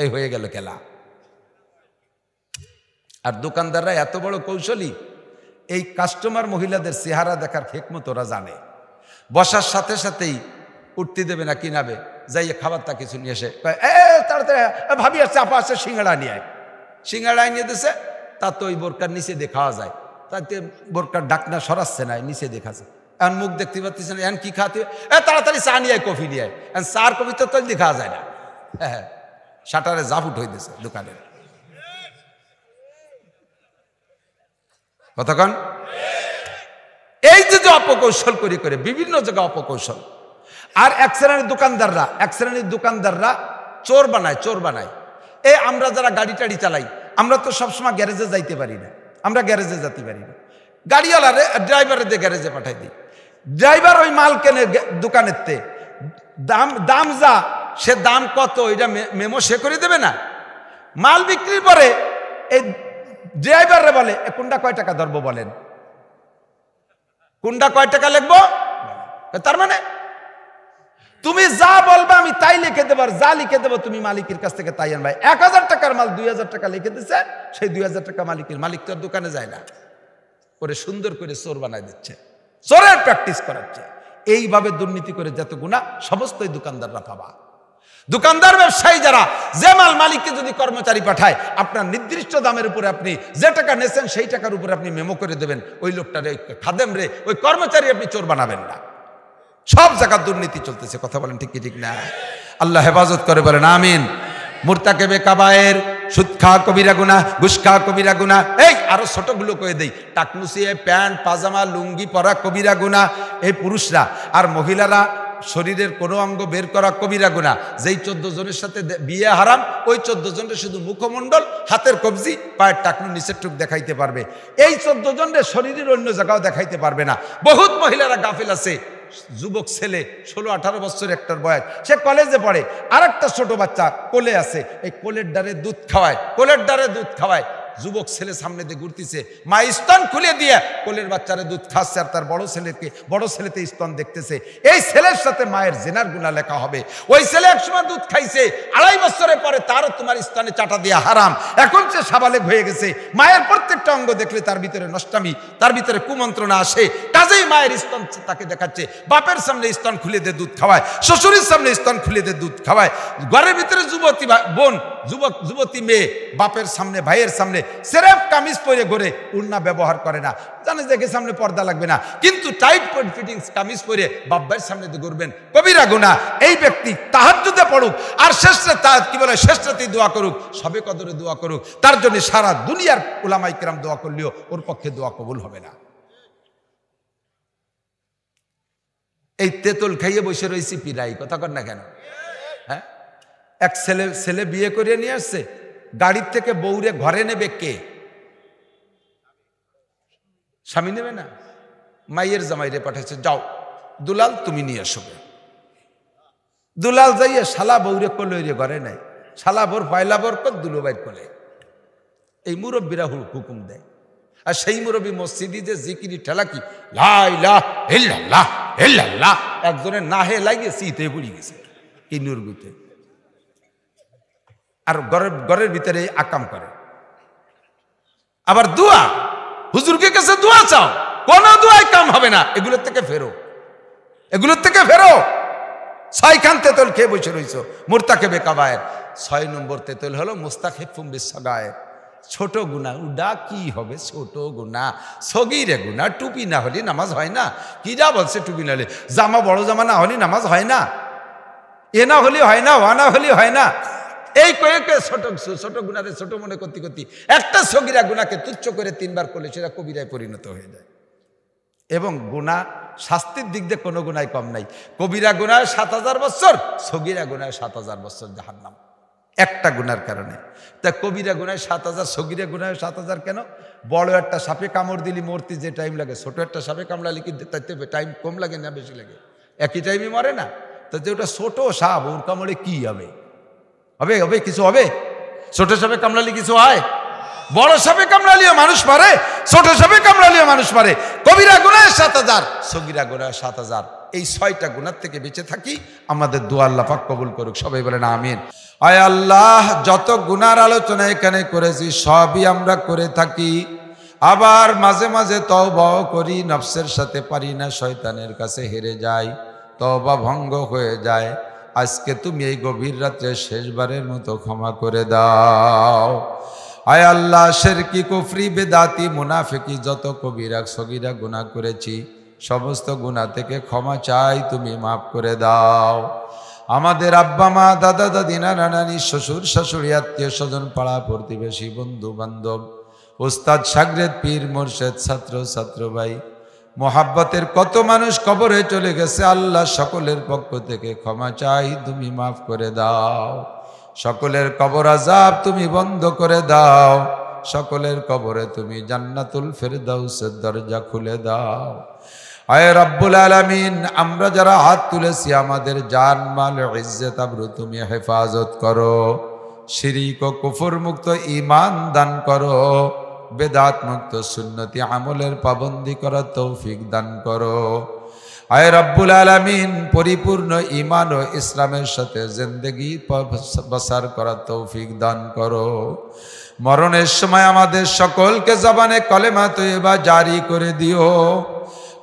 এই হয়ে গেল খেলা। আর দোকানদাররা এত বড় কৌশলী, এই কাস্টমার মহিলাদের চেহারা দেখার হিকমত ওরা জানে। বসার সাথে সাথেই উঠতে দেবে না, কিনাবে, যাইয়ে খাবারটা কিছু নিয়ে এসে তাড়াতাড়ি ভাবি আসছে, আপা আসছে, সিঙ্গাড়া নিয়ে আয়, সিঙ্গাড়া নিয়ে দিছে, তা তো ওই বোরকার নিচে দেখাওয়া যায়, তাতে বোরকার ডাকনা সরাচ্ছে না, নিচে দেখাচ্ছে, এখন মুখ দেখতে পাচ্ছেন, এখন কি খাতে, তাড়াতাড়ি চা নিয়ে আয়, কফি নিয়ে আয়, চার কফি তো দেখা যায় না। হ্যাঁ, শাটারে জাফুট হয়ে দিয়েছে দোকানের। কতক্ষণ এই যে অপকৌশল করে করে বিভিন্ন জায়গায় অপকৌশল। আর এক শ্রেণীর দোকানদাররা চোর বানায়। আমরা যারা গাড়ি টাড়ি চালাই, আমরা তো সবসময় গ্যারেজে যাইতে পারি না, আমরা গ্যারেজে যেতে পারি না, গাড়িওয়ালারে ড্রাইভারের দিয়ে গ্যারেজে পাঠাই দিই। ড্রাইভার ওই মাল কেনে দোকানের তে, দাম যা, সে দাম কত এটা মেমো সে করে দেবে না। মাল বিক্রির পরে এই ড্রাইভাররা বলে কোনটা কয় টাকা ধরবো বলেন, কোনটা কয় টাকা লিখবো। তার মানে তুমি যা বলবা আমি তাই লিখে দেবো, যা লিখে দেবো তুমি মালিকের কাছ থেকে তাই আনবাই। 1000 টাকার মাল 2000 টাকা লিখে দিচ্ছে, সেই 2000 টাকা মালিক তো আর দোকানে যায় না, ওরে সুন্দর করে চোর বানায় দিচ্ছে, চোরের প্র্যাকটিস করাচ্ছে। এইভাবে দুর্নীতি করে যত গুণা সমস্তই দোকানদাররা পাবা। দোকানদার ব্যবসায়ী যারা, যে মাল মালিককে যদি কর্মচারী পাঠায়, আপনার নির্দিষ্ট দামের উপরে আপনি যে টাকা নেছেন সেই টাকার উপরে আপনি মেমো করে দেবেন, ওই লোকটারে, ওই খাদেম রে, ওই কর্মচারী আপনি চোর বানাবেন না। সব জায়গায় দুর্নীতি চলতেছে, কথা বলেন ঠিক কি ঠিক না? আল্লাহ হেফাজত করে, বলেন আমিন। মুরতাকিবে কাবায়ের, সুদ খাওয়া কবিরা গুনাহ, ঘুষ খাওয়া কবিরা গুনাহ, এই আরো ছোটগুলো কয়ে দেই, টাকনুসিয়ে প্যান্ট পাজামা লুঙ্গি পরা কবিরা গুনাহ এই পুরুষরা। আর মহিলারা শরীরের কোনো অঙ্গ বের করা কবিরা গুনাহ। যেই 14 জনের সাথে বিয়ে হারাম, ওই 14 জনের শুধু মুখমণ্ডল, হাতের কবজি, পায়ের টাকনু নিচের টুক দেখাইতে পারবে, এই 14 জনের শরীরের অন্য জায়গাও দেখাইতে পারবে না। বহুত মহিলারা গাফিল আছে, যুবক ছেলে 16-18 বছর একটার বয়স, সে কলেজে পড়ে, আর একটা ছোট বাচ্চা কোলে আছে, এই কোলের ডারে দুধ খাওয়ায়, যুবক ছেলে সামনে দিয়ে ঘুরতেছে, মা স্তন খুলে দিয়ে কোলের বাচ্চারা দুধ খাচ্ছে, আর তার বড় ছেলেতে স্তন দেখতেছে। এই ছেলের সাথে মায়ের জেনার গুনাহ লেখা হবে। ওই ছেলে একসময় দুধ খাইছে, 2.5 বছরের পরে তারও তোমার স্তনে চাটা দেওয়া হারাম। এখন সে সাবালেগ হয়ে গেছে, মায়ের প্রত্যেকটা অঙ্গ দেখলে তার ভিতরে নষ্টামি, তার ভিতরে কুমন্ত্রণা আসে। কাজেই মায়ের স্তন তাকে দেখাচ্ছে, বাপের সামনে স্তন খুলে দিয়ে দুধ খাওয়ায়, শ্বশুরের সামনে স্তন খুলে দিয়ে দুধ খাওয়ায়। ঘরের ভিতরে যুবতী বোন, যুবতী মেয়ে বাপের সামনে, ভাইয়ের সামনে সেরেফ কামিজ পরে ঘরে, উড়না ব্যবহার করে না, জানে যে সামনে পর্দা লাগবে না, কিন্তু টাইট ফিটিংস কামিজ পরে বাপ ভাইয়ের সামনে দিয়ে ঘুরবেন, কবিরা গুনাহ। এই ব্যক্তি তাহাজ্জুদে পড়ুক আর শেষ রাতে দোয়া করুক, সবে কদরে দোয়া করুক, তার জন্য সারা দুনিয়ার উলামায়ে কেরাম দোয়া করলেও ওর পক্ষে দোয়া কবুল হবে না। এই তেঁতুল খাইয়ে বসে রয়েছি পিরাই, কথা কর না কেন? হ্যাঁ, এক ছেলে বিয়ে করে নিয়ে আসছে, গাড়ির থেকে বউরে ঘরে নেবে কে? স্বামী নেবে না, মাইয়ের জামাইরে পাঠাচ্ছে, যাও দুলাল তুমি নিয়ে আসবে। দুলাল যাইয়ে শালা বউরে কোলে ঘরে নেয়, শালা বোর পয়লা বরকত দুলুবাইর কোলে। এই মুরব্বীরা হুকুম দেয়, আর সেই মুরব্বী মসজিদি যে জিকিরি ঠেলা কি লা ইলাহা ইল্লাল্লাহ ইল্লাল্লাহ, একজনের নাহে লাগিয়ে শীতে পড়ে গেছে এই নুরগুতে, আর ঘরের ভিতরে আকাম করে। আবার দোয়া, হুজুরকে কাছে দোয়া চাও, কোন দোয়ায় কাম হবে না, এগুলোর থেকে ফেরো, এগুলোর থেকে ফেরো। 6 খান তেতল খেয়ে বসে রইছো, মুরতাকিবে কাবায়ের। 6 নম্বর তেতল হলো মুস্তাখিফুম বিসসাগায়ের, ছোট গুনাহ। উডা কি হবে ছোট গুনাহ? সগীরে গুনাহ। টুপি না হলে নামাজ হয় না, কিরা বলছে টুপি না হলে? জামা বড় জামা না হলে নামাজ হয় না, এ না হলে হয় না, ওয়া না হলে হয় না। এই কয়েকে ছোট গুনারে ছোট মনে করতে করতে একটা সগীরা গুনাহকে তুচ্ছ করে 3 বার করলে সেটা কবিরায় পরিণত হয়ে যায়। এবং গুনাহ শাস্তির দিক দিয়ে কোনো গুনাহ কম নাই। কবিরা গুনাহ 7000 বছর, সগীরা গুনাহ 7000 বছর জাহান্নাম, একটা গুনার কারণে। তা কবিরা গুনাহ 7000, সগীরা গুনাহ 7000 কেন? বড় একটা সাপে কামড় দিলি মরতে যে টাইম লাগে, ছোট একটা সাপে কামড়ালে কি তাইতে টাইম কম লাগে না বেশি লাগে? একই টাইমে মরে না? তো যে ওটা ছোট সাপ, ওর কামড়ে কি হবে? হবে কিছু হবে? ছোট সাপে কামড়ালে কিছু হয়? বড় সাপে কামড়ালিও মানুষ মারে, ছোট সাপে কামড়ালিও মানুষ মারে। কবিরা গুনাহ 7000, সগীরা গুনাহ 7000। এই 6টা গুনাহ থেকে বেঁচে থাকি। আমাদের দোয়া আল্লাহ পাক কবুল করুক, সবাই বলেন আমিন। আয় আল্লাহ, যত গুনার আলোচনা এখানে করেছি সবই আমরা করে থাকি, আবার মাঝে মাঝে তওবাও করি, নফসের সাথে পারি না, শয়তানের কাছে হেরে যাই, তওবা ভঙ্গ হয়ে যায়। আজকে তুমি এই গভীর রাত্রে শেষবারের মতো ক্ষমা করে দাও। আয় আল্লাহ, শিরকি, কুফরি, বেদাতি, মুনাফিকি যত কবিরা সগীরা গুনাহ করেছি, সমস্ত গুনাহ থেকে ক্ষমা চাই, তুমি মাফ করে দাও। আমাদের আব্বা মা, দাদা দাদি, নানা নানি, শ্বশুর শাশুড়ি, আত্মীয় স্বজন, পাড়া প্রতিবেশী, বন্ধু বান্ধব, ওস্তাদ শাগরেদ, পীর মুর্শেদ, ছাত্র ছাত্র ভাই, মোহাব্বতের কত মানুষ কবরে চলে গেছে। আল্লাহ, সকলের পক্ষ থেকে ক্ষমা চাই, তুমি মাফ করে দাও। সকলের কবর আযাব তুমি বন্ধ করে দাও, সকলের কবরে তুমি জান্নাতুল ফেরদাউসের দরজা খুলে দাও। আয় রব্বুল আলামিন, আমরা যারা হাত তুলেছি আমাদের জান মাল ইজ্জত আবরু তুমি হেফাজত করো, শিরিক ও কুফর মুক্ত ঈমান দান করো, বেদাত মুক্ত সুন্নতি আমলের পাবন্দি করার তৌফিক দান করো। আয় রব্বুল আলামিন, পরিপূর্ণ ঈমান ও ইসলামের সাথে জিন্দেগি বসর করার তৌফিক দান করো। মরণের সময় আমাদের সকলকে জবানে কলেমা তয়্যিবা জারি করে দিও।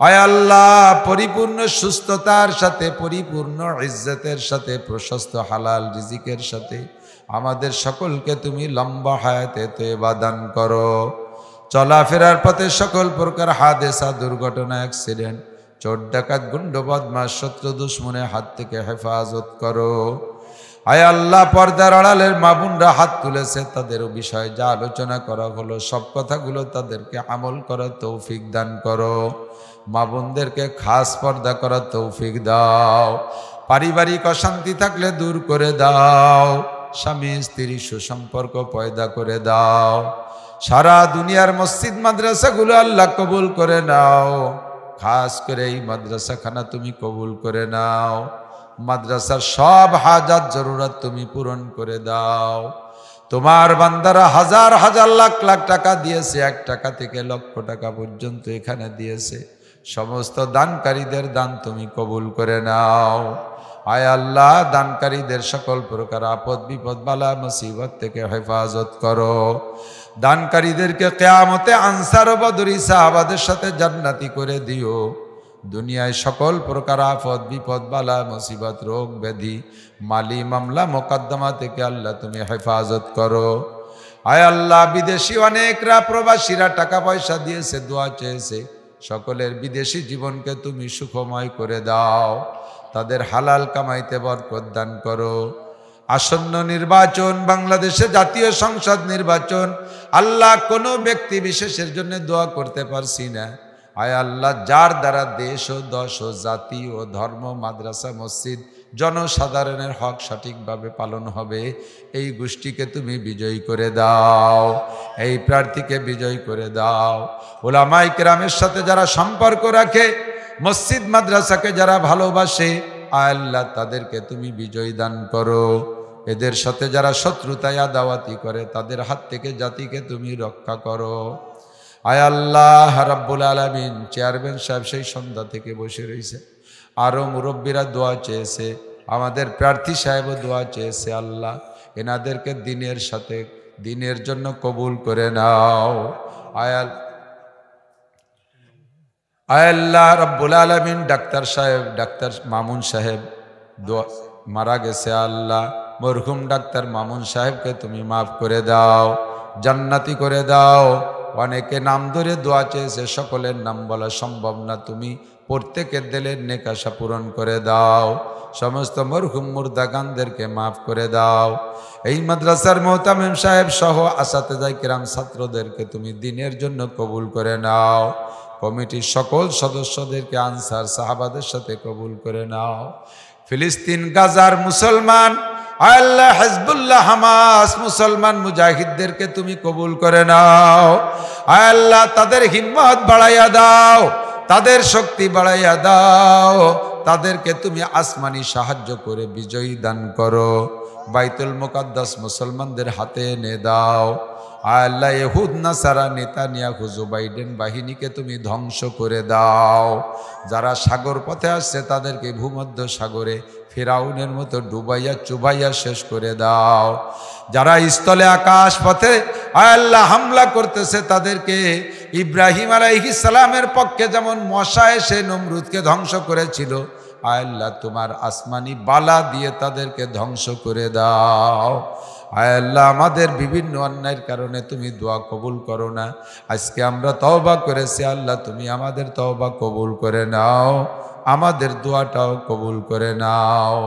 আয় আল্লাহ, পরিপূর্ণ সুস্থতার সাথে, পরিপূর্ণ ইজ্জতের সাথে, প্রশস্ত হালাল রিজিকের সাথে আমাদের সকলকে তুমি লম্বা হায়াতে তয়্যিবা দান করো। চলাফেরার পথে সকল প্রকার হাদেসা, দুর্ঘটনা, অ্যাক্সিডেন্ট, চোর ডাকাত, গুন্ড, বদমাশ, শত্রু দুশ্মনের হাত থেকে হেফাজত করো। আয় আল্লাহ, পর্দার আড়ালের মা বোনরা হাত তুলেছে, তাদের বিষয়ে যা আলোচনা করা হলো সব কথাগুলো তাদেরকে আমল করার তৌফিক দান করো। মা বোনদেরকে খাস পর্দা করার তৌফিক দাও। পারিবারিক অশান্তি থাকলে দূর করে দাও। স্বামী স্ত্রী সুসম্পর্ক পয়দা করে দাও। সারা দুনিয়ার মসজিদ মাদ্রাসাগুলো আল্লাহ কবুল করে নাও। খাস করে এই মাদ্রাসাখানা তুমি কবুল করে নাও। মাদ্রাসার সব হাজাত জরুরত তুমি পূরণ করে দাও। তোমার বান্দারা হাজার হাজার লাখ লাখ টাকা দিয়েছে, 1 টাকা থেকে লক্ষ টাকা পর্যন্ত এখানে দিয়েছে। সমস্ত দানকারীদের দান তুমি কবুল করে নাও। আয় আল্লাহ, দানকারীদের সকল প্রকার আপদ বিপদ বালা মুসিবত থেকে হেফাজত করো। দানকারীদেরকে কিয়ামতে আনসার ও বদরি সাহাবাদের সাথে জান্নাতি করে দিও। দুনিয়ায় সকল প্রকার আফত বিপদ বালা মুসিবত রোগ ব্যাধি মালি মামলা মোকদ্দমা থেকে আল্লাহ তুমি হেফাজত করো। আয় আল্লাহ, বিদেশি অনেকরা প্রবাসীরা টাকা পয়সা দিয়েছে, দোয়া চেয়েছে, সকলের বিদেশি জীবনকে তুমি সুখময় করে দাও। তাদের হালাল কামাইতে বরকত দান করো। আসন্ন নির্বাচন, বাংলাদেশে জাতীয় সংসদ নির্বাচন, আল্লাহ কোনো ব্যক্তি বিশেষের জন্য দোয়া করতে পারছি না। আয় আল্লাহ, যার দ্বারা দেশ ও দশ ও জাতি ও ধর্ম, মাদ্রাসা, মসজিদ, জনসাধারণের হক সঠিকভাবে পালন হবে, এই গোষ্ঠীকে তুমি বিজয়ী করে দাও, এই প্রার্থীকে বিজয়ী করে দাও। উলামায়ে কেরামের সাথে যারা সম্পর্ক রাখে, মসজিদ মাদ্রাসাকে যারা ভালোবাসে, আয় আল্লাহ তাদেরকে তুমি বিজয় দান করো। এদের সাথে যারা শত্রুতায় আদাওয়াতি করে, তাদের হাত থেকে জাতিকে তুমি রক্ষা করো। আয় আল্লাহ রাব্বুল আলামিন, চেয়ারম্যান সাহেব সেই সন্ধ্যা থেকে বসে রয়েছে, আরও মুরব্বীরা দোয়া চেয়েছে, আমাদের প্রার্থী সাহেবও দোয়া চেয়েছে। আল্লাহ, এনাদেরকে দিনের সাথে দিনের জন্য কবুল করে নাও। আয় আল্লাহ রাব্বুল আলামিন, ডাক্তার সাহেব, ডাক্তার মামুন সাহেব দোয়া মারা গেছে। আল্লাহ, মরহুম ডাক্তার মামুন সাহেবকে তুমি মাফ করে দাও, জান্নাতি করে দাও। অনেকে নাম ধরে দোয়া চেয়েছে, সকলের নাম বলা সম্ভব না, তুমি প্রত্যেকের দিলের নেক আশা পূরণ করে দাও। সমস্ত মরহুম মুর্দাগানদেরকে মাফ করে দাও। এই মাদ্রাসার মোহতামিম সাহেব সহ আসাতেজায়ে কিরাম ছাত্রদেরকে তুমি দিনের জন্য কবুল করে নাও। কমিটির সকল সদস্যদেরকে আনসার সাহাবাদের সাথে কবুল করে নাও। ফিলিস্তিন গাজার মুসলমান, আল্লাহ হিজবুল্লাহ, হামাস মুসলমান মুজাহিদদেরকে তুমি কবুল করে নাও। আল্লাহ, তাদের হিম্মত বাড়াইয়া দাও, তাদের শক্তি বাড়াইয়া দাও, তাদেরকে তুমি আসমানি সাহায্য করে বিজয়ী দান করো। বাইতুল মুকাদ্দাস মুসলমানদের হাতে এনে দাও। আল্লাহ, ইহুদ নাসারা নেতানিয়াহু জো বাইডেন বাহিনীকে তুমি ধ্বংস করে দাও। যারা সাগর পথে আসছে তাদেরকে ভূমধ্য সাগরে ফিরাউনের মতো ডুবাইয়া চুবাইয়া শেষ করে দাও। যারা স্থলে আকাশ পথে আল্লাহ হামলা করতেছে, তাদেরকে ইব্রাহিম আলাইহিস সালামের পক্ষে যেমন মশা এসে নমরুদকে ধ্বংস করেছিল, আল্লাহ তোমার আসমানি বালা দিয়ে তাদেরকে ধ্বংস করে দাও। আল্লাহ, আমাদের বিভিন্ন অন্যায়ের কারণে তুমি দোয়া কবুল করো না। আজকে আমরা তওবা করেছি, আল্লাহ তুমি আমাদের তওবা কবুল করে নাও, আমাদের দোয়াটাও কবুল করে নাও।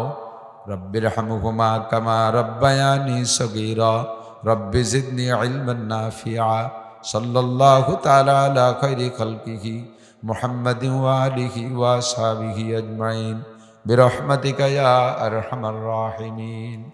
রব্বির হামহুমা কামা রব্বায়ানি সগীরা রব্বি জিদনি ইলমান নাফিআ। সাল্লাল্লাহু তাআলা আলা খায়রি খালকিহি মুহাম্মাদিন ওয়া আলিহি ওয়া আসহাবিহি আজমাইন বিরহমাতিকা ইয়া আরহামার রাহিমিন।